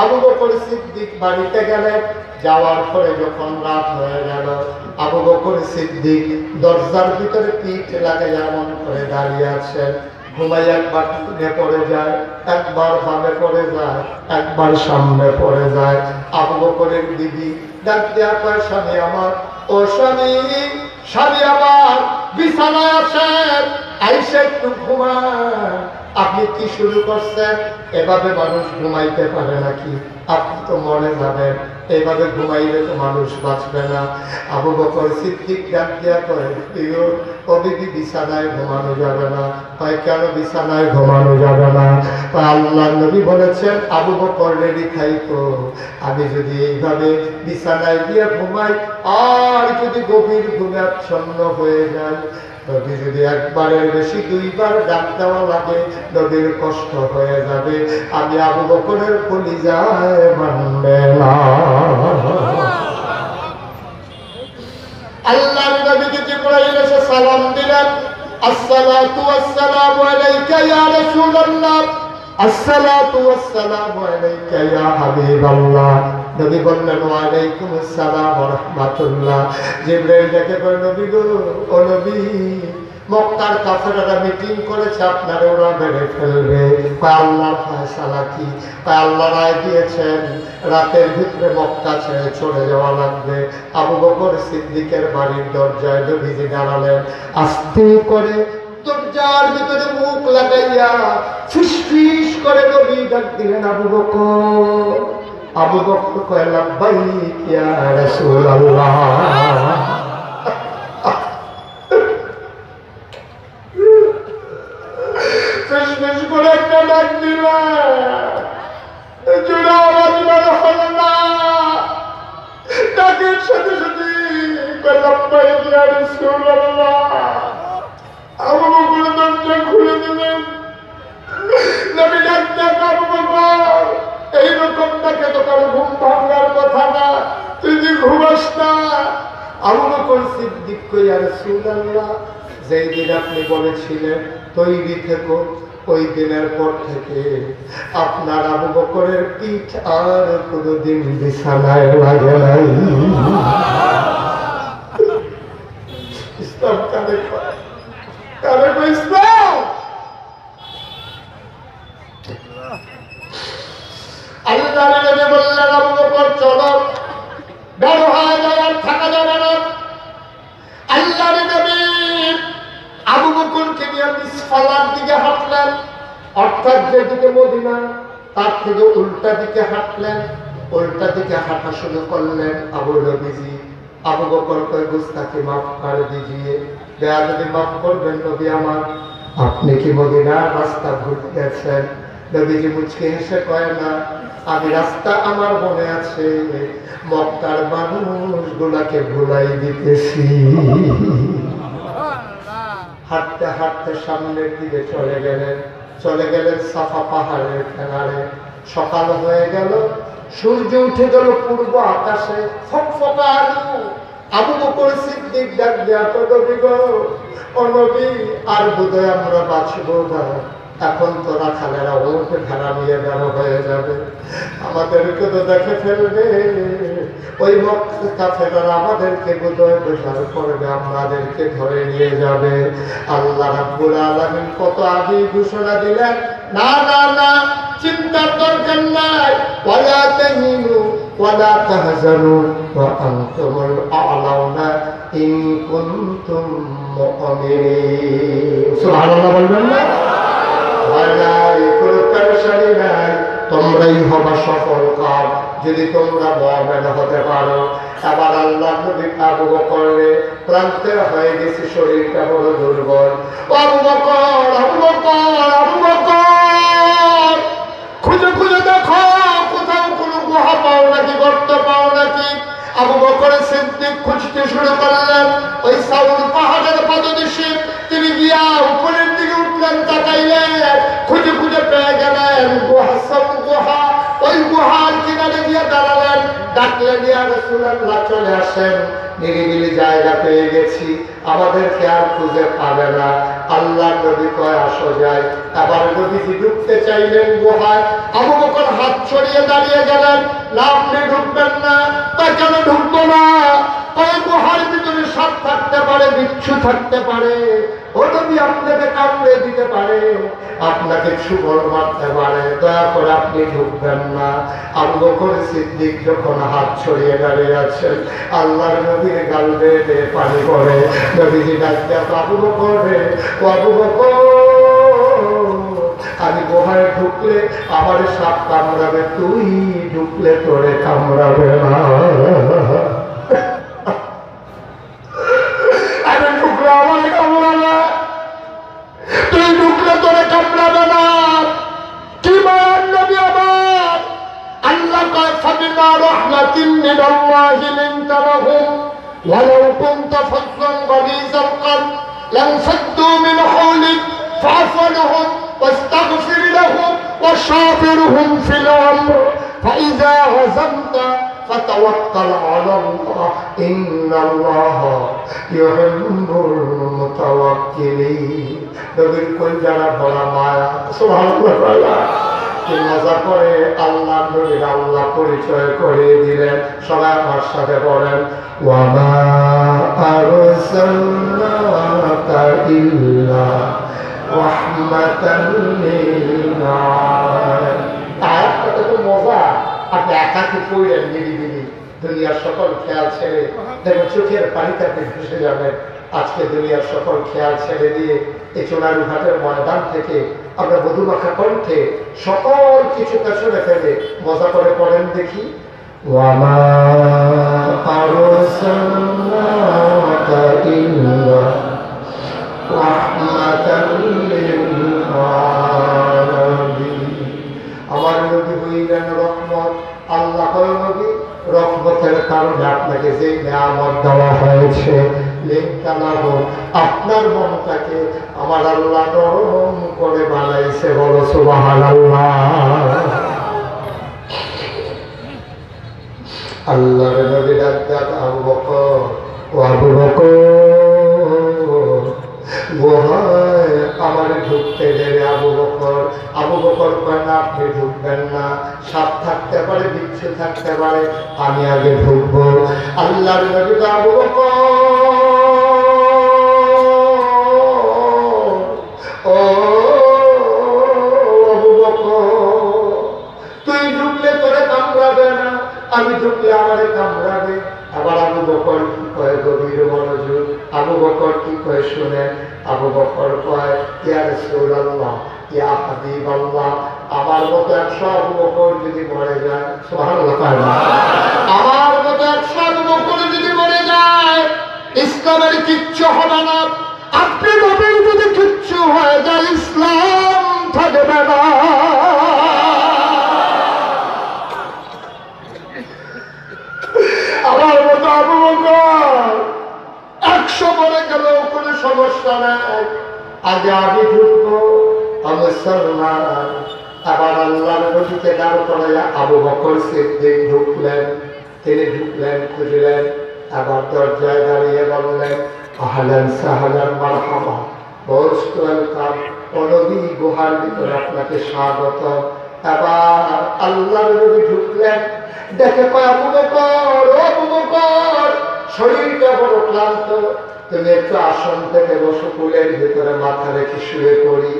আবু বকর সিদ্দিক বাড়িতে গেলেন। যাওয়ার পরে যখন রাত হয়ে গেল, আবু বকর সিদ্দিক দরজার ভিতরে পিঠ লাগে এমন করে দাঁড়িয়ে আছেন। ঘুমাই একবার পিঠে পড়ে যায়, একবার বামে পড়ে যায়, একবার সামনে পড়ে যায়। আবু বকরের দিদি ডাক দেয়া কয়, স্বামী আমার, ও স্বামী, স্বামী আমার, বিছানায় আসেন, আইসে একটু ঘুমান। আপনি কি শুরু করছেন? এভাবে মানুষ ঘুমাইতে পারে নাকি? আপনি তো মরে যাবেন, এইভাবে ঘুমাইলে তো মানুষ বাঁচবে না। আবু বকর সিদ্দিক ডাক দিয়া কয়, ও বিবি বিছানায় ঘুমানো যাবে না। হয় কেন বিছানায় ঘুমানো যাবে না? আল্লাহ নবী বলেছেন আবু বকর রেডি খাইতো, আমি যদি এইভাবে বিছানায় গিয়ে ঘুমাই আর যদি গভীর ঘুমে আচ্ছন্ন হয়ে যায়, নবী যদি একবারের বেশি দুইবার ডাক দেওয়া লাগে, নবীর কষ্ট হয়ে যাবে, আমি আবু বকরের কলিজায় মানবে না। আল্লাহর নবীকে জিবরাইল এসে সালাম দিলেন, আসসালাতু ওয়াসসালামু আলাইকা ইয়া রাসূলুল্লাহ, আসসালাতু ওয়াসসালামু আলাইকা ইয়া হাবিবাল্লাহ। নবী বললেন, ওয়া আলাইকুম আসসালাম ওয়া রাহমাতুল্লাহ। জিবরাইল ডেকে বলল, নবী গো, ও নবী, মক্কার কাফেররা মিটিং করেছে, আপনারা ওরা মেরে ফেলবে। আল্লাহর ফয়সালা কি? আল্লাহ রায় দিয়েছেন রাতের ভিতরে মক্কা ছেড়ে চলে যাওয়া লাগবে। আবু বকর সিদ্দিকের বাড়ির দরজায় নবীজি দাঁড়ালেন, আস্তে করে দরজার ভিতরে মুখ লাগাইয়া ফিসফিস করে নবী ডাক দিলেন, আবু বকর। আবু বকর কয়, লাব্বাইক ইয়া রাসূলুল্লাহ। ফিসফিস করে একটা ডাক দিলেন, জোরে আওয়াজ বের হলো না। ডাকের সাথে সাথে লাব্বাইক ইয়া রাসূলুল্লাহ। আবু বকর দরজা খুলে দিলেন। নবী ডাক দেন, আবু বকর, এইরকম ডাকে তো কারো ঘুম ভাঙার কথা না, তুই যে ঘুমাস না। আবু বকর সিদ্দিক কই, ইয়া রাসূলুল্লাহ, যেই দিন আপনি বলেছিলেন তৈরি থেকো, ওই দিনের পর থেকে আপনার আবু বকরের পিঠ আর কোনোদিন বিছানায় লাগে নাই। ইসলাম কানে কয়, কানে কয় ইসলাম। আল্লাহর নবী বললেন, আবু বকর চলো, বের হয়ে যায়, আর থাকা যাবে না। আল্লাহর নবী আবু বকরকে নিয়ে মিসফালার দিকে হাঁটলেন, অর্থাৎ যেদিকে মদিনা তার থেকে উল্টা দিকে হাঁটলেন। উল্টা দিকে হাঁটা শুরু করলেন আবু নবীজি। আবু বকর কয়, গুস্তাখি মাফ করে দিজিয়ে, বেয়াদবি মাফ করবেন নবী আমার, আপনি কি মদিনার রাস্তা ভুলে গেছেন? নবীজি মুচকে হেসে কয়, না, আমি রাস্তা আমার মনে আছে, মক্কার মানুষগুলাকে ভুলাই দিতেছি। হাঁটতে হাঁটতে সামনের দিকে চলে গেলেন সাফা পাহাড়ের কিনারে। সকাল হয়ে গেল, সূর্য উঠে গেল পূর্ব আকাশে, ফকফকা আলো। আবু বকর সিদ্দিক ডাক দেয়া, নবী গো, ও নবী, আর বোধহয় আমরা বাঁচবো না, এখন তো রাখালেরা ওকে ভেড়া নিয়ে বের হয়ে যাবে, আমাদেরকে তো দেখে ফেলবে, ওই মক্কা ফেরার আমাদেরকে বোধহয় বিচার করবে, আমাদেরকে ধরে নিয়ে যাবে। আল্লাহ রাব্বুল আলামিন কত আগে ঘোষণা দিলেন, না না না, চিন্তার দরকার নাই, ওয়ালা তাহিনু ওয়ালা তাহজানু ওয়া আনতুমুল আ'লাউনা ইন কুনতুম মুমিনিন। সুবহানাল্লাহ বলবেন না? তোমরাই হবা সফল কাম যদি তোমরা মুমিন হতে পারো। আবার আল্লাহ নবী আবু বকরে ক্লান্ত হয়ে গেছে, শরীরটা বড় দুর্বল। আবু বকর, আবু বকর, আবু বকর, খুঁজে খুঁজে দেখো কোথাও কোনো গুহা পাও নাকি, গর্ত পাও নাকি। আবু বকর সিদ্দিক খুঁজতে শুরু করলেন। ওই সাউর পাহাড়ের পাদদেশে তিনি গিয়া উপরের দিকে উঠলেন, তাকাইলেন, খুঁজে খুঁজে পেয়ে গেলেন গুহা। ওই গুহার কিনারে গিয়ে দাঁড়ালেন, ডাকলেন, ইয়া রাসূলুল্লাহ চলে আসেন, নিরিবিলি জায়গা পেয়ে গেছি, আমাদেরকে আর খুঁজে পাবে না। আল্লাহ নবী কয় আসো যাই। আবার নবীজি ঢুকতে চাইলেন গুহায়, আবু বকর হাত ছড়িয়ে দাঁড়িয়ে গেলেন, না আপনি ঢুকবেন না। তা কেন ঢুকবো না? ওই গুহার ভিতরে সাপ থাকতে পারে, বিচ্ছু থাকতে পারে, ও নবী আপনাকে কামড়ে দিতে পারে, আপনাকে ছুবল মারতে পারে, দয়া করে আপনি ঢুকবেন না। আবু বকর সিদ্দিক যখন হাত ছড়িয়ে দাঁড়িয়ে আছেন, আল্লাহর নবীর গাল বেয়ে পানি পড়ে। নবীজি ডাকতে, আবু বকর রে, ও আবু বকর, আমি গুহায় ঢুকলে আমার সাপ কামড়াবে, তুই ঢুকলে তোরে কামড়াবে না। আমি ঢুকলে আমার কামড়াবে, তুই ঢুকলে তোরে কামড়াবে না। কি মান নবী আমার? আল্লাহ কয়, ফাবিমা রাহমাতিন মিনাল্লাহি লিনতা লাহুম ওয়ালাউ কুনতা ফাযযান গালিযাল কলব লানফাদ্দু মিন হাওলিক ফা'ফু আনহুম واستغفر لهم وشاورهم في الأمر فإذا عزمت فتوكل على الله إن الله يحب المتوكلين। নবীর কোন যারা বড় মায়া, সুবহানাল্লাহ, কি মজা করে আল্লাহ নবীর আল্লাহ পরিচয় করে দিলেন। সবাই আমার সাথে বলেন, ওয়া মা আরসালনাকা ইল্লা রাহমাতাল লিল আলামিন। আয়াতটা তো মজা, আপনি একাকি পড়লেন নিরিবিলি, দুনিয়ার সকল খেয়াল ছেড়ে, দেখবেন চোখের পানিতে আপনি ভেসে যাবেন। আজকে দুনিয়ার সকল খেয়াল ছেড়ে দিয়ে এই চোনারু ঘাটের ময়দান থেকে আমরা মধুমাখা কণ্ঠে সকল কিছু পেছনে ফেলে মজা করে পড়েন দেখি, ওয়া মা আরসালনাকা ইল্লা রাহমাতাল লিল আলামিন। আমার নবী হইলেন রহমত। আল্লাহ নবী রহমতের কারণে আপনাকে যে নিয়ামত দেওয়া হয়েছে, আপনার মনটাকে আমার আল্লাহ নরম করে বানাইছে, বলো সুবহানাল্লাহ। আল্লাহর নবী ডাক, আবু বকর, ও আবু বকর, গুহায় আমার ঢুকতে দেবে। আবু বকর, আবু বকর কয় না, আপনি ঢুকবেন না, সাপ থাকতে পারে, বিচ্ছু থাকতে পারে, আমি আগে ঢুকবো। আল্লাহর নবী, আবু বকর, ও আবু বকর, তুই ঢুকলে তোরে কামড়াবে না, আমি ঢুকলে আমারে কামড়াবে। আবার আবু বকর কি কয়, গভীর মনোযোগ, আবু বকর কি কয় শুনেন। আবু বকর কয়, ইয়া রাসূলুল্লাহ, ইয়া হাবিবাল্লাহ, আমার মতো 100 আবু বকর যদি মরে যায়, সুবহানাল্লাহ, আমার মতো 100 আবু বকর যদি মরে যায়, ইসলামের কিচ্ছু হবে না। আপনি নবীর যদি কিচ্ছু হয়ে যায়, ইসলাম থাকবে না। সমস্যা নাই, আগে আমি ঢুকবো মুসলমান। আবার আল্লাহর নবীকে দাঁড় করাইয়া আবু বকর সিদ্দিক ঢুকলেন। তিনি ঢুকলেন, খুঁজলেন, আবার দরজায় দাঁড়িয়ে বললেন আহলান সাহলান মারহাবা, মোস্ট ওয়েলকাম, ও নবী গুহার ভিতরে আপনাকে স্বাগত। আবার আল্লাহর নবী ঢুকলেন, দেখে কয় আবু বকর, ও আবু বকর, শরীরটা বড় ক্লান্ত, তুমি একটু আসন থেকে বসো, কুলের ভিতরে মাথা রেখে শুয়ে পড়ি।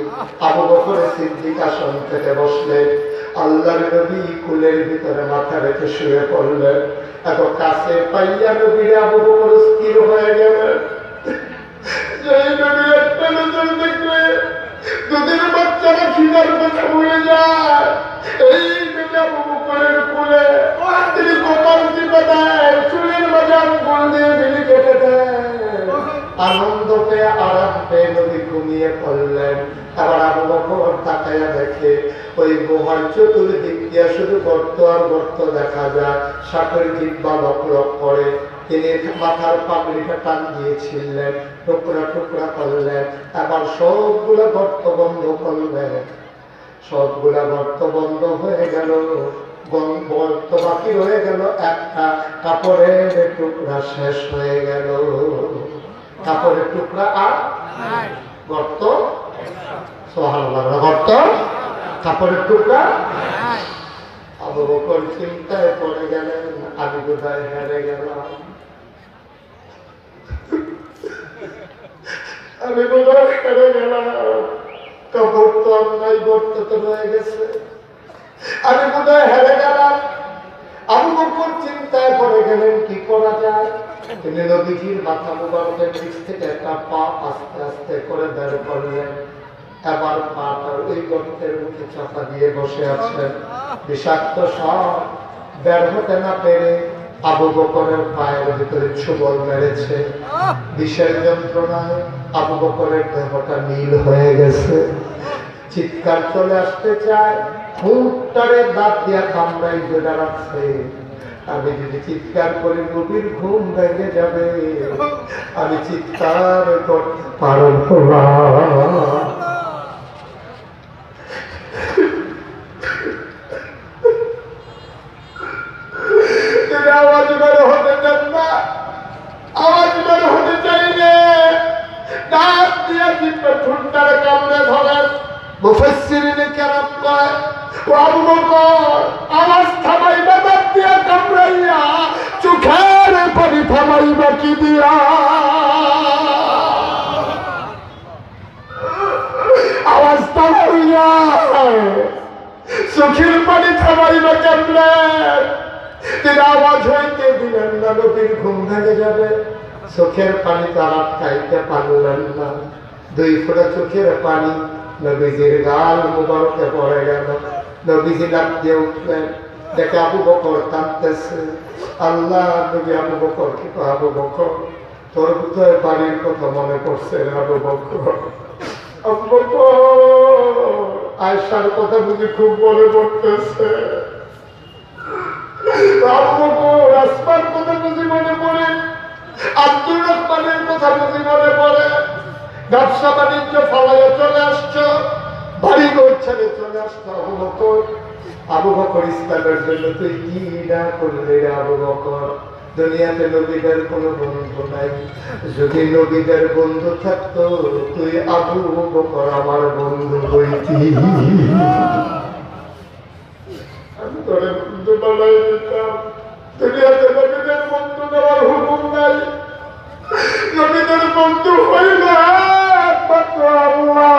আবু বকর সিদ্দিক আসন থেকে বসলেন, আল্লাহর নবী কুলের ভিতরে মাথা রেখে শুয়ে পড়লেন। এত কাছে পাইয়া নবীর আবু বকর স্থির হয়ে গেলেন। যেই নবী একটা নজর দেখলে দুধের বাচ্চারা খিদার কথা ভুলে যায়, এই নবী আবু বকরের কুলে তিনি কপাল টিপে দেয়, চুলের মাঝে আঙ্গুল দিয়ে বিলি কেটে দেয়। আনন্দ পেয়ে আরাম পেয়ে নবী ঘুমিয়ে পড়লেন। আবার আবু বকর তাকাইয়া দেখে ওই গুহার চতুর্দিক দিয়ে শুধু গর্ত আর গর্ত দেখা যায়, সাপের জিহ্বা লক লক করে। তিনি মাথার পাগড়িটা টান দিয়েছিলেন, টুকরা টুকরা করলেন, আবার সবগুলো গর্ত বন্ধ করলেন। সবগুলা গর্ত বন্ধ হয়ে গেল, গর্ত বাকি হয়ে গেল একটা, কাপড়ের টুকরা শেষ হয়ে গেল। কাপড়ের টুকরা আর গর্ত, সুবহানাল্লাহ, গর্ত কাপড়ের টুকরা। আবু বকর চিন্তায় পড়ে গেলেন, আমি কোথায় হেরে গেলাম, আমি কোথায় হেরে গেলাম, কাপড় তো নাই, গর্ত তো রয়ে গেছে, আমি কোথায় হেরে গেলাম। আবু বকর চিন্তায় পড়ে গেলেন কি করা যায়। তিনি নবীজির মাথা মুবারকের নিচ থেকে একটা পা আস্তে আস্তে করে বের করলেন। এবার পাটা ওই গর্তের মুখে চাপা দিয়ে বসে আছেন। বিষাক্ত সাপ বের হতে না পেরে আবু বকরের পায়ের ভিতরে ছোবল মেরেছে। বিষের যন্ত্রণায় আবু বকরের দেহটা নীল হয়ে গেছে। চিৎকার চলে আসতে চায়, ঠোঁটটারে দাঁত দিয়া কামড়াই ধরে রাখছে। আমি যদি চিৎকার করি নবীর ঘুম ভেঙে যাবে, আমি চিৎকার করতে পারব না। আওয়াজ বের হতে চান না, আওয়াজ বের হতে চাইলে দাঁত দিয়ে চিৎকার ঠোঁটটারে কামড়ে ধরেন। মুফাসসিরিনে কেরাম কয়, আবু বকর আওয়াজ থামাইবা দাঁত দিয়ে কামড়াইয়া, চোখের পানি থামাইবা কি দিয়া? আওয়াজ থামাইয়া চোখের পানি থামাইবা কেমনে? তিনি আওয়াজ হইতে দিলেন না, নবীর ঘুম ভেঙে যাবে। চোখের পানি তারা খাইতে পারলেন না। দুই ফোঁটা চোখের পানি নবীজির গাল মুবারকে পড়ে গেল। নবীজি ডাক দিয়ে উঠলেন, দেখে আবু বকর কাঁদতেছে। আল্লাহ নবী আবু বকর কি, আবু বকর তোর কোথায় বাড়ির কথা মনে পড়ছে? আবু বকর, আবু বকর আয়েশার কথা বুঝি খুব মনে পড়তেছে। আবু বকর আসমার কথা বুঝি মনে পড়ে, আব্দুর রহমানের কথা বুঝি মনে পড়ে। ব্যবসা বাণিজ্য ফালাইয়া চলে আসছো, বাড়ি ঘর ছেড়ে চলে আসছো। আবু বকর, আবু বকর ইসলামের জন্য তুই কি না করলি রে আবু বকর? দুনিয়াতে নবীদের কোনো বন্ধু নাই, যদি নবীদের বন্ধু থাকতো তুই আবু বকর আমার বন্ধু হইতি। আমি তোরে বন্ধু বানাই দিতাম। দুনিয়াতে নবীদের বন্ধু দেওয়ার হুকুম নাই, নবীদের বন্ধু হইলে একমাত্র আল্লাহ।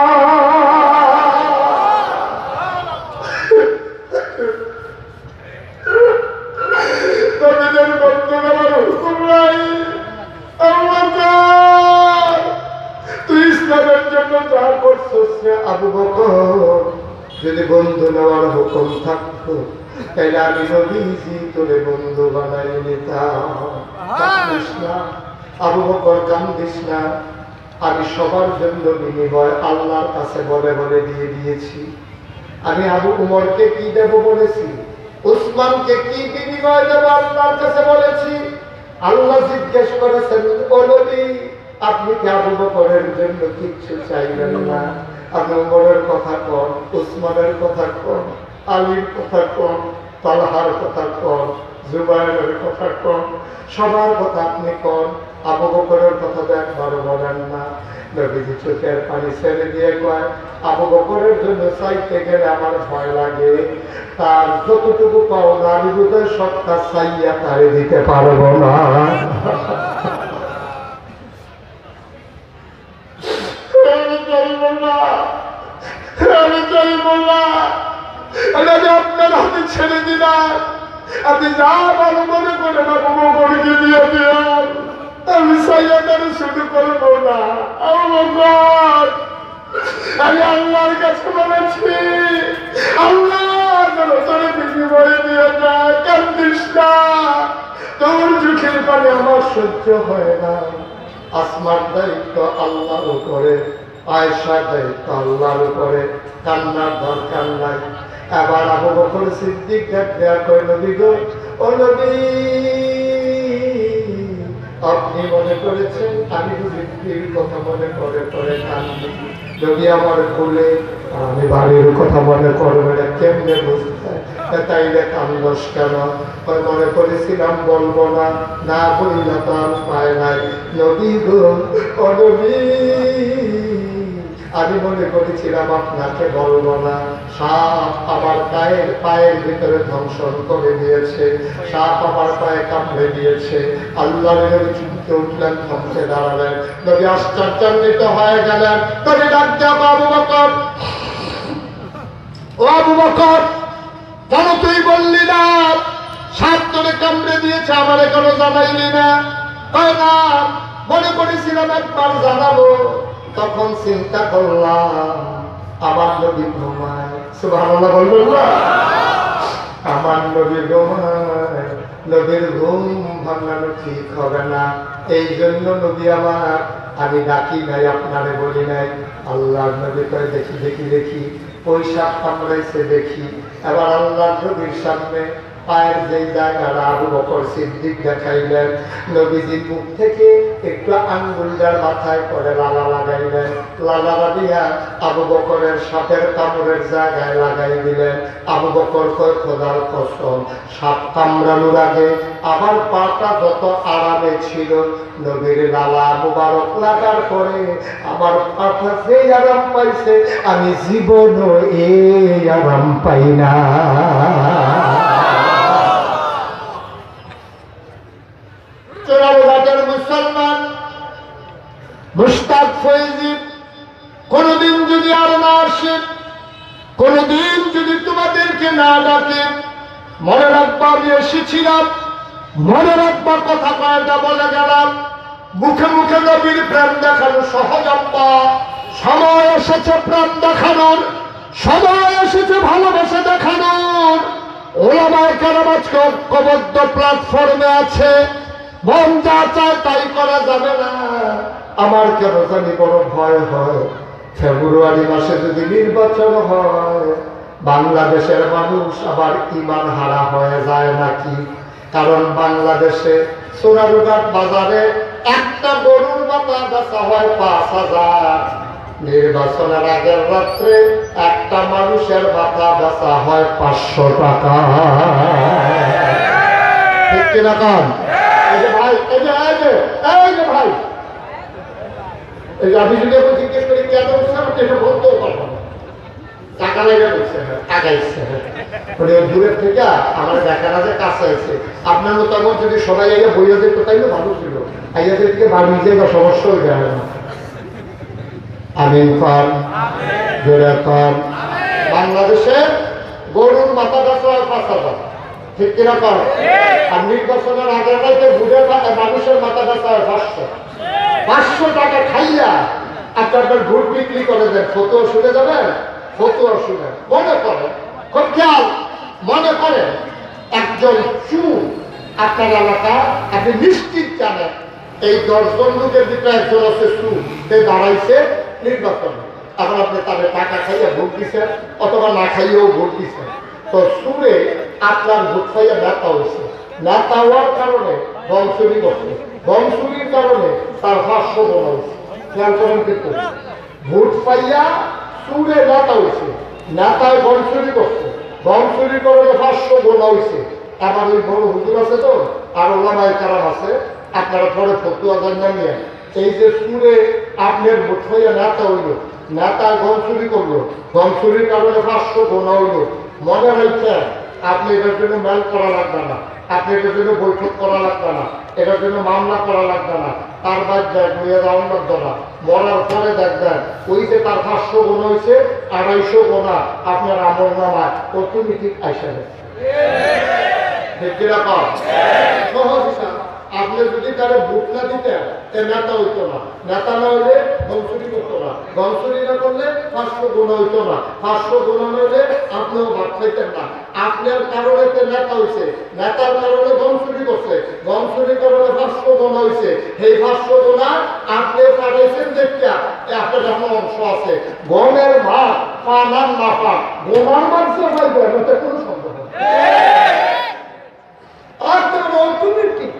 নবীদের বন্ধু দেওয়ার হুকুম নাই। তুই ইসলামের জন্য যা করছিস আবু বকর, যদি বন্ধু নেওয়ার হুকুম থাকতো তাহলে আমি নবীজি তোরে বন্ধু বানাই নিতাম। কান্দিস না আবু বকর, কান্দিস না। আমি সবার জন্য বিনিময় আল্লাহর কাছে বলে বলে দিয়ে দিয়েছি। আমি আবু উমরকে কি দেব বলেছি, উসমানকে কি বিনিময় দেব আল্লাহর কাছে বলেছি। আল্লাহ জিজ্ঞেস করেছেন, ও নবী আপনি কি আবু বকরের জন্য কিচ্ছু চাইবেন না? আপনি ওমরের কথা কন, উসমানের কথা কন, আলীর কথা কন, তালহার কথা কন, জুবায়েরের কথা কন, সবার কথা আপনি কন, আবু বকরের কথা তো একবারও বলেন না। নবীজি চোখের পানি ছেড়ে দিয়ে কয়, আবু বকরের জন্য চাইতে গেলে আমার ভয় লাগে, তার যতটুকু পাওনা আমি বোধহয় সবটা চাইয়া তারে দিতে পারবো না। আমি চাইব না, আমি আপনার হাতে ছেড়ে দিলাম, আপনি যা ভালো মনে করেন আবু বকরকে দিয়ে দিলাম, আমি চাইয়া তারে শুরু করবো না। আবু বকর, আমি আল্লাহর কাছে বলেছি, আল্লাহ যেন তোরে বিনিময়ে দিয়ে যায়, কান্দিস না, তোর চোখের পানি আমার সহ্য হয় না। আসমার দায়িত্ব আল্লাহর উপরে, আয়েশার দায়িত্ব আল্লাহর উপরে, কান্নার দরকার নাই। এবার আবু বকর সিদ্দিক দেয়া করে, নবী গো, ও নবী, আপনি মনে করেছেন আমি নবীর কথা মনে করে করে কান্দি, যদি আমার ভুলে আমি বাড়ির কথা মনে করবো না, কেমনে বুঝতে তাইলে কান্দস কেন? মনে করেছিলাম বলবো না, না বলি না তো আর পায় নাই। নবী গো, ও নবী, আমি মনে করেছিলাম আপনাকে বলবো না, সাপ আমার পায়ের ভিতরে ধ্বংসন করে দিয়েছে, সাপ আমার পায়ে কামড়ে দিয়েছে। আল্লাহর নবী চুপতে উঠলেন, থমকে দাঁড়ালেন, নবী আশ্চর্যান্বিত হয়ে গেলেন। নবী ডাক দিয়ে, আবু বকর, ও আবু বকর, কেন তুই বললি না সাপ তোরে কামড়ে দিয়েছে, আমার এখনো জানাইলি না? না, মনে করেছিলাম একবার জানাবো, তখন চিন্তা করলাম আমার নবী ঘুমায়। সুবহানাল্লাহ বলবেন না? আমার নবী ঘুমায়, নবীর ঘুম ভাঙানো ঠিক হবে না, এই জন্য নবী আমার আমি ডাকি নাই, আপনারে বলি নাই। আল্লাহর নবী করে দেখি দেখি দেখি ওই সাপ কামড়াইছে দেখি। এবার আল্লাহর নবীর সামনে পায়ের যেই জায়গাটা আবু বকর সিদ্দিক দেখাইলেন, নবীজির মুখ থেকে একটু আঙ্গুলটার মাথায় করে লালা লাগাইলেন, লালা দিয়া আবু বকরের সাপের কামড়ের জায়গায় লাগাই দিলেন। আবু বকর কয়, খোদার কসম, সাপ কামড়ানোর আগে আমার পাটা যত আরামে ছিল, নবীর লালা মুবারক লাগার পরে আমার পাটা যেই আরাম পাইছে, আমি জীবনও এই আরাম পাই না। মুসলমান মুশতাক ফৈজি, কোনদিন যদি আর না আসে, কোনদিন যদি তোমাদেরকে না ডাকে, মনে রাখবা আমি এসেছিলাম, মনে রাখবা কথা কয়টা বলে গেলাম, মুখে মুখে নবীর প্রেম দেখানো সহজ, সময় এসেছে প্রেম দেখানোর, সময় এসেছে ভালোবাসা দেখানোর। ওলামায়ে কেরাম আজকে ঐক্যবদ্ধ প্ল্যাটফর্মে আছে, মন যা চায় তাই করা যাবে না। আমার কেন জানি বড় ভয় হয়, ফেব্রুয়ারি মাসে যদি নির্বাচন হয়, বাংলাদেশের মানুষ আবার ঈমান হারা হয়ে যায় নাকি? কারণ বাংলাদেশে সোনারুঘাট বাজারে একটা গরুর মাথা বেচা হয় ৫,০০০, নির্বাচনের আগের রাত্রে একটা মানুষের মাথা বেচা হয় ৫০০ টাকা। ঠিক কিনা কান? ভাই, এই যে ভাই, এই যে আমি যদি এখন জিজ্ঞেস করি কেন এটা বলতেও পারবো না, টাকা লেগে বলছে, আগাইছে, দূরের থেকে আমার দেখা না যে কাছে আছে। আপনার মতামত যদি সবাই আইয়া বইয়া যেত তাইলে ভালো ছিল, আইয়া থেকে বাড়ি যায় বা সমস্যা হয়ে যায় না। আমিন খান, জোরে খান। বাংলাদেশে গরুর মাথা বেচা হয় ৫,০০০, ঠিক কিনা কর? আর নির্বাচনের আগের রাইতে বুঝে মানুষের মাথা বেচা হয় ৫০০ টাকা খাইয়া আপনার ভোট বিক্রি করে দেন। ফতুয়া শুনে যাবেন, ফতুয়া শুনে মনে করেন, খুব খেয়াল, মনে করেন একজন চুর আপনার এলাকা, আপনি নিশ্চিত জানেন এই ১০ জন লোকের ভিতরে একজন আছে চুর, সে দাঁড়াইছে নির্বাচনে, এখন আপনি তাদের টাকা খাইয়া ভোট দিচ্ছেন অথবা না খাইয়েও ভোট দিচ্ছেন, তো চুরে আপনার ভোট খাইয়া নেতা হয়েছে, নেতা হওয়ার কারণে বংশনী করছে, বংশনীর কারণে তার 500 গোনা হয়েছে। খেয়াল করেন কিন্তু ভোট পাইয়া চুরে নেতা হয়েছে, নেতায় গম চুরি করছে, গম চুরি করে 500 গোনা হয়েছে। আমার ওই বড় হুজুর আছে তো, আর ওলামায়ে কেরাম আছে, আপনারা পরে ফতুয়া জানিয়ে এই যে চুরে আপনার ভোট পাইয়া নেতা হইল, নেতায় গম চুরি করলো, গম চুরির কারণে 500 গোনা হইল। মনে রাখছেন আপনি এটার জন্য মেল করা লাগবে না, আপনি এটার জন্য বৈঠক করা লাগবে না, এটার জন্য মামলা করা লাগবে না, তার বাদ যায় নিয়ে যাওয়ার লাগবে না। মরার পরে দেখবেন ওই যে তার 500 গোনা হয়েছে, 250 গোনা আপনার আমল নামায় অটোমেটিক আইসা গেছে। সহজ হিসাব। আপনি যদি তারা ভোট না দিতেন নেতা হইতো না, নেতা না হইলে গমচুরি করতো না, গমচুরি না করলে 500 গোনা হইতো না, 500 গোনা হইলে আপনিও ভাত খাইতেন না। আপনার কারণে নেতা হয়েছে, নেতার কারণে গমচুরি করছে, গমচুরির কারণে 500 গোনা হয়েছে। এই 500 গোনা আপনি পাঠাইছেন দেখিয়া আপনার এমন অংশ আছে। গমের ভাত পানার না পান গোনার মাংস পাইবেন, এটা কোনো সম্ভব না। আর তো অটোমেটিক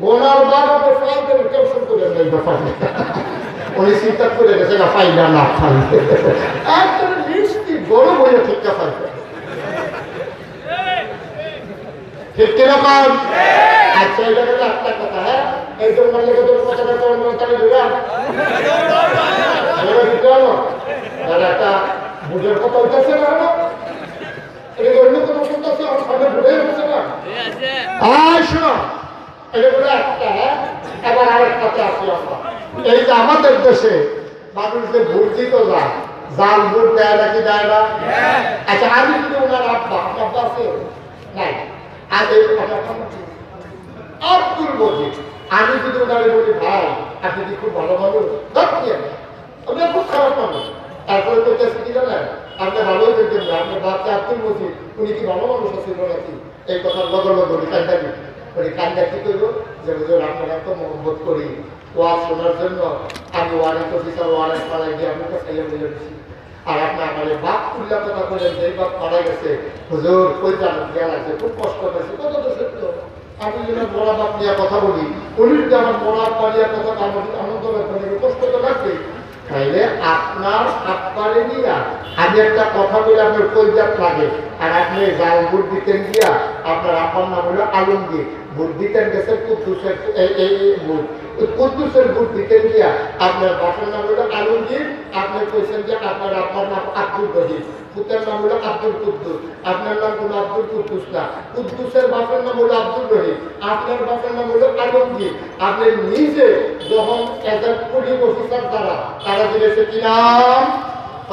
গোনার বারোটা ফাইলের টেনশন করে নেই ব্যাপার, উনি চিন্তা করে গেছে না ফাইলা না ফাইলে একদম নিশ্চিত গরম হয়ে ঠিকঠাক ফাইবে। ঠিক কিরকম? আচ্ছা এটা কিন্তু একটা কথা, হ্যাঁ এই জন্য লেগে তোর কথাটা তোর মনে তাহলে দিলাম দিতে হলো দাদা একটা বুঝের কথা উঠেছে না, এটা অন্য কোনো শুনতেছে আমার সামনে ভুলে গেছে না। শোনো এবার আরেকটাতে আসি আমরা, এই যে আমাদের দেশে মানুষ যে ভোট দিত না, জাল ভোট দেয় নাকি দেয় না? আচ্ছা আমি যদি ওনার আব্বা আছে নাই আগে আব্দুল মজিদ, আমি যদি ওনারে বলি ভাই আপনি কি খুব ভালো মানুষ, আমি খুব খারাপ মানুষ, তারপরে তো কি জানেন আপনি ভালোই দেখবেন না আপনার বাচ্চা আব্দুল মজিদ উনি কি ভালো মানুষ আছিল নাকি? এই কথার বদল বলি কান্দা কান্দা কি করবো যে আপনার এত মহব্বত করি, ওয়াজ শোনার জন্য আমি ওয়ারেন্ট অফিসার ওয়ারেন্ট পাড়ায় গিয়ে আপনার কাছে বলে দিচ্ছি। আর আপনি আমার বাপ উল্লাহ কথা বলেন যে বাপ মারা গেছে হুজুর কই জান জ্ঞান আছে, খুব কষ্ট হয়েছে, কত তো সত্য। আমি যদি মরা বাপ নিয়ে কথা বলি, উনি যদি আমার মরা পালিয়ার কথা আনন্দ লাগবে, কষ্ট তো লাগবে। তাইলে আপনার আপনারে নিয়ে আমি একটা কথা বলে আপনার কলজাত লাগে, আর আপনি জাল ভোট দিতেন গিয়া আপনার আপনার নাম হলো আলমগীর, ভোট দিতেন গেছে কুদ্দুসের কুদ্দুসের ভোট দিতেন গিয়া আপনার বাসার নাম হলো আলমগীর, আপনি কইছেন যে আপনার আপনার নাম আব্দুল রহিম, পুতের নাম হলো আব্দুল কুদ্দুস, আপনার নাম হলো আব্দুল কুদ্দুস না, কুদ্দুসের বাসার নাম হলো আব্দুল রহিম, আপনার বাসার নাম হলো আলমগীর। আপনি নিজে যখন এদের পুলিশ অফিসার দ্বারা তারা দিয়েছে কি নাম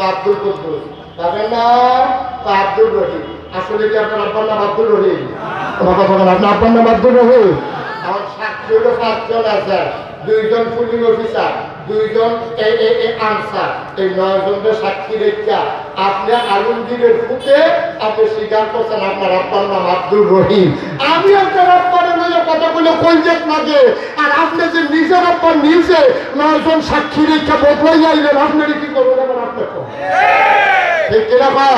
আব্দুল কুদ্দুস, তাদের নাম আব্দুল রহিম। আসলে কি আপনার আব্বার নাম আব্দুল রহিম? আমার কথা বলেন আপনার আব্বার নাম আব্দুল রহিম? আমার সাক্ষী হলো 5 জন আছে, 2 জন পুলিশ অফিসার, 2 জন আনসার, এই 9 জনের সাক্ষী রেখা আপনি আলমগীরের ফুটে আপনি স্বীকার করছেন আপনার আব্বার নাম আব্দুল রহিম। আমি আপনার আব্বারের লইয়া কথাগুলো কইজেত লাগে, আর আপনি যে নিজের আব্বার নিজে 9 জন সাক্ষী রেখা বদলাই আইলেন, আপনার কি করবেন? আমার আপনার ঠিক কিনা পা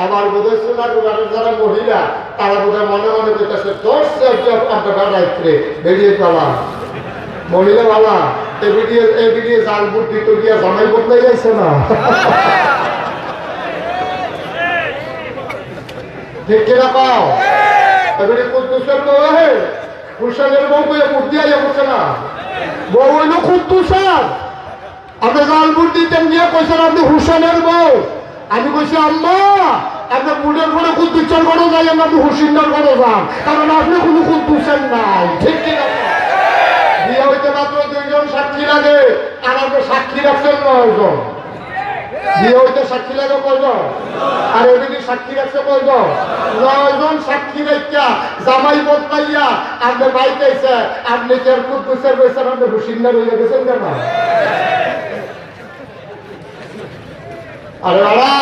আমার বোধহয় শোনার যারা মহিলা তারা বোধহয় মনে মনে করতেছে 10 আমরা বেড়াইতে বেরিয়ে যাওয়া মহিলা বাবা এই ভিডিও জাল ভোট দিতে গিয়া জামাই বদলাই যাইছে না। ঠিক কিনা পাও? এবারে কুদ্দুসের বউ হুসেনের বউ ভোট দিয়া যাচ্ছে না, বউ হইল কুদ্দুসের, আপনি জাল ভোট দিতেন গিয়া কইছেন আপনি হুসেনের বউ। আমি কইছি আম্মা আপনার বুড়ের ঘরে কুদ্দুসের ঘরে যাই, আপনি হুসেনের ঘরে যান, কারণ আপনি কোনো কুদ্দুসের নাই। ঠিক কিনা? বিয়ে হইতে মাত্র 2 জন সাক্ষী লাগে, আর আপনি সাক্ষী রাখছেন 9 জন। বিয়ে হইতে সাক্ষী লাগে কয়জন? আর এদিকে সাক্ষী রাখছে কয়জন? 9 জন সাক্ষী রেখা জামাই বদলাইয়া আপনি বাইতেছে, আপনি কি আর কুদ্দুসের রয়েছেন, আপনি হুসেনের হয়ে গেছেন কেন? আরে বাবা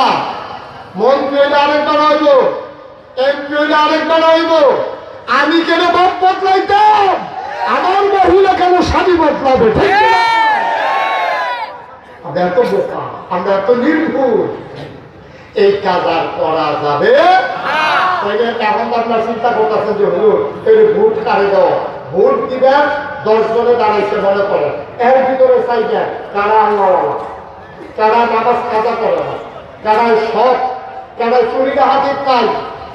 মন্ত্রী হইলে আরেকবার হইব, এমপি হইলে আরেকবার হইব, আমি কেন বাপ বদলাইতাম? আমার মহিলা কেন স্বামী বদলাবে? ঠিক না? আমরা এত বোকা, আমরা এত নির্ভুল, এই কাজ আর করা যাবে এখন আপনার চিন্তা করতেছেন যে হুজুর এই ভোট কারে দাও, ভোট দিবেন 10 জনে দাঁড়াইছে মনে করে, এর ভিতরে চাইবে কারা আল্লাহওয়ালা, কারা নামাজ কাজা করে না, কারা সব, কারা চুরি হাতির নাই,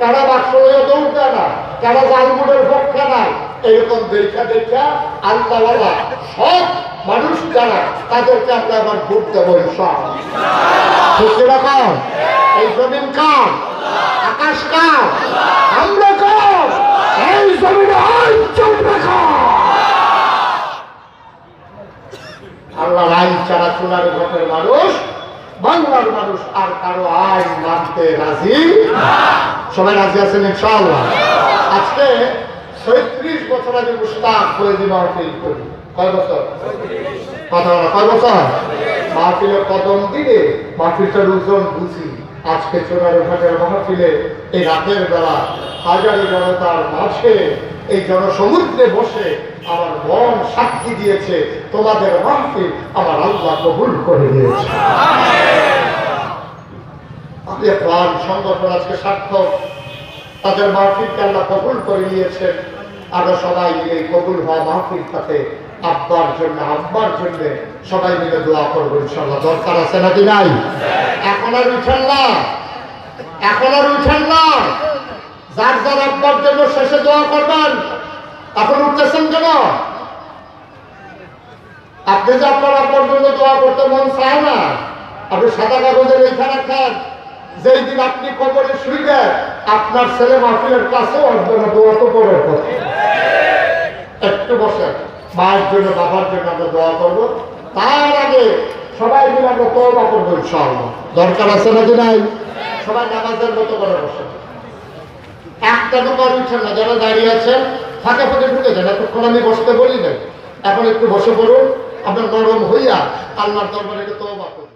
কারা বাক্স দৌড় দেয় না, কারা জালমুড়ের পক্ষে নাই, এরকম দেখা দেখা আল্লাহওয়ালা সব মানুষ যারা তাদেরকে আমরা আবার ভোট দেবো ইনশাআল্লাহ। ঠিক এরকম এই জমিন কার, আকাশ কার, আমরা কার, এই জমিনে আইন চলবে কার? আল্লাহর আইন ছাড়া চুলার ঘটের মানুষ, বাংলার মানুষ আর কারো আইন মানতে রাজি না। সবাই রাজি আছেন ইনশাআল্লাহ? আজকে 36 বছর আগে মুশতাক ফয়েজি মাহফিল করি। কয় বছর? কথা বলা কয় বছর? মাহফিলের কদম দিলে মাহফিলটার ওজন বুঝি। আজকে চোরার ঘাটের মাহফিলে এই রাতের বেলা হাজারি জনতার মাঝে এই জনসমুদ্রে বসে আমার মন সাক্ষী দিয়েছে তোমাদের মাহফিল আমার আল্লাহ কবুল করে দিয়েছে। প্রাণ সংগঠন আজকে সার্থক, তাদের মাহফিলকে আল্লাহ কবুল করে নিয়েছেন। আমরা সবাই মিলে কবুল হওয়া মাহফিলটাতে আব্বার জন্য আব্বার জন্য সবাই মিলে দোয়া করবো ইনশাআল্লাহ। দরকার আছে নাকি নাই? এখন আর উঠেন না, এখন আর উঠেন না। যার যার আব্বার জন্য শেষে দোয়া করবেন। এখন উঠতেছেন কেন? আপনি যে আপনার আব্বার জন্য দোয়া করতে মন চায় না, আপনি সাদা কাগজে লেখা রাখেন, যেই দিন আপনি কবরে শুইবেন আপনার ছেলে মাহফিলের ক্লাসেও আসবে না, দোয়া তো পরের কথা। একটু বসেন, মায়ের জন্য বাবার জন্য আমরা দোয়া করবো, তার আগে সবাই মিলে আমরা তওবা করবো ইনশাআল্লাহ। দরকার আছে নাকি নাই? সবাই নামাজের মতো করে বসেন, একটা দোকান উঠছেন না। যারা দাঁড়িয়ে আছেন ফাঁকে ফাঁকে ঢুকে যান, এতক্ষণ আমি বসতে বলি না, এখন একটু বসে পড়ুন। আপনার নরম হইয়া আল্লাহর দরবারে তওবা করুন।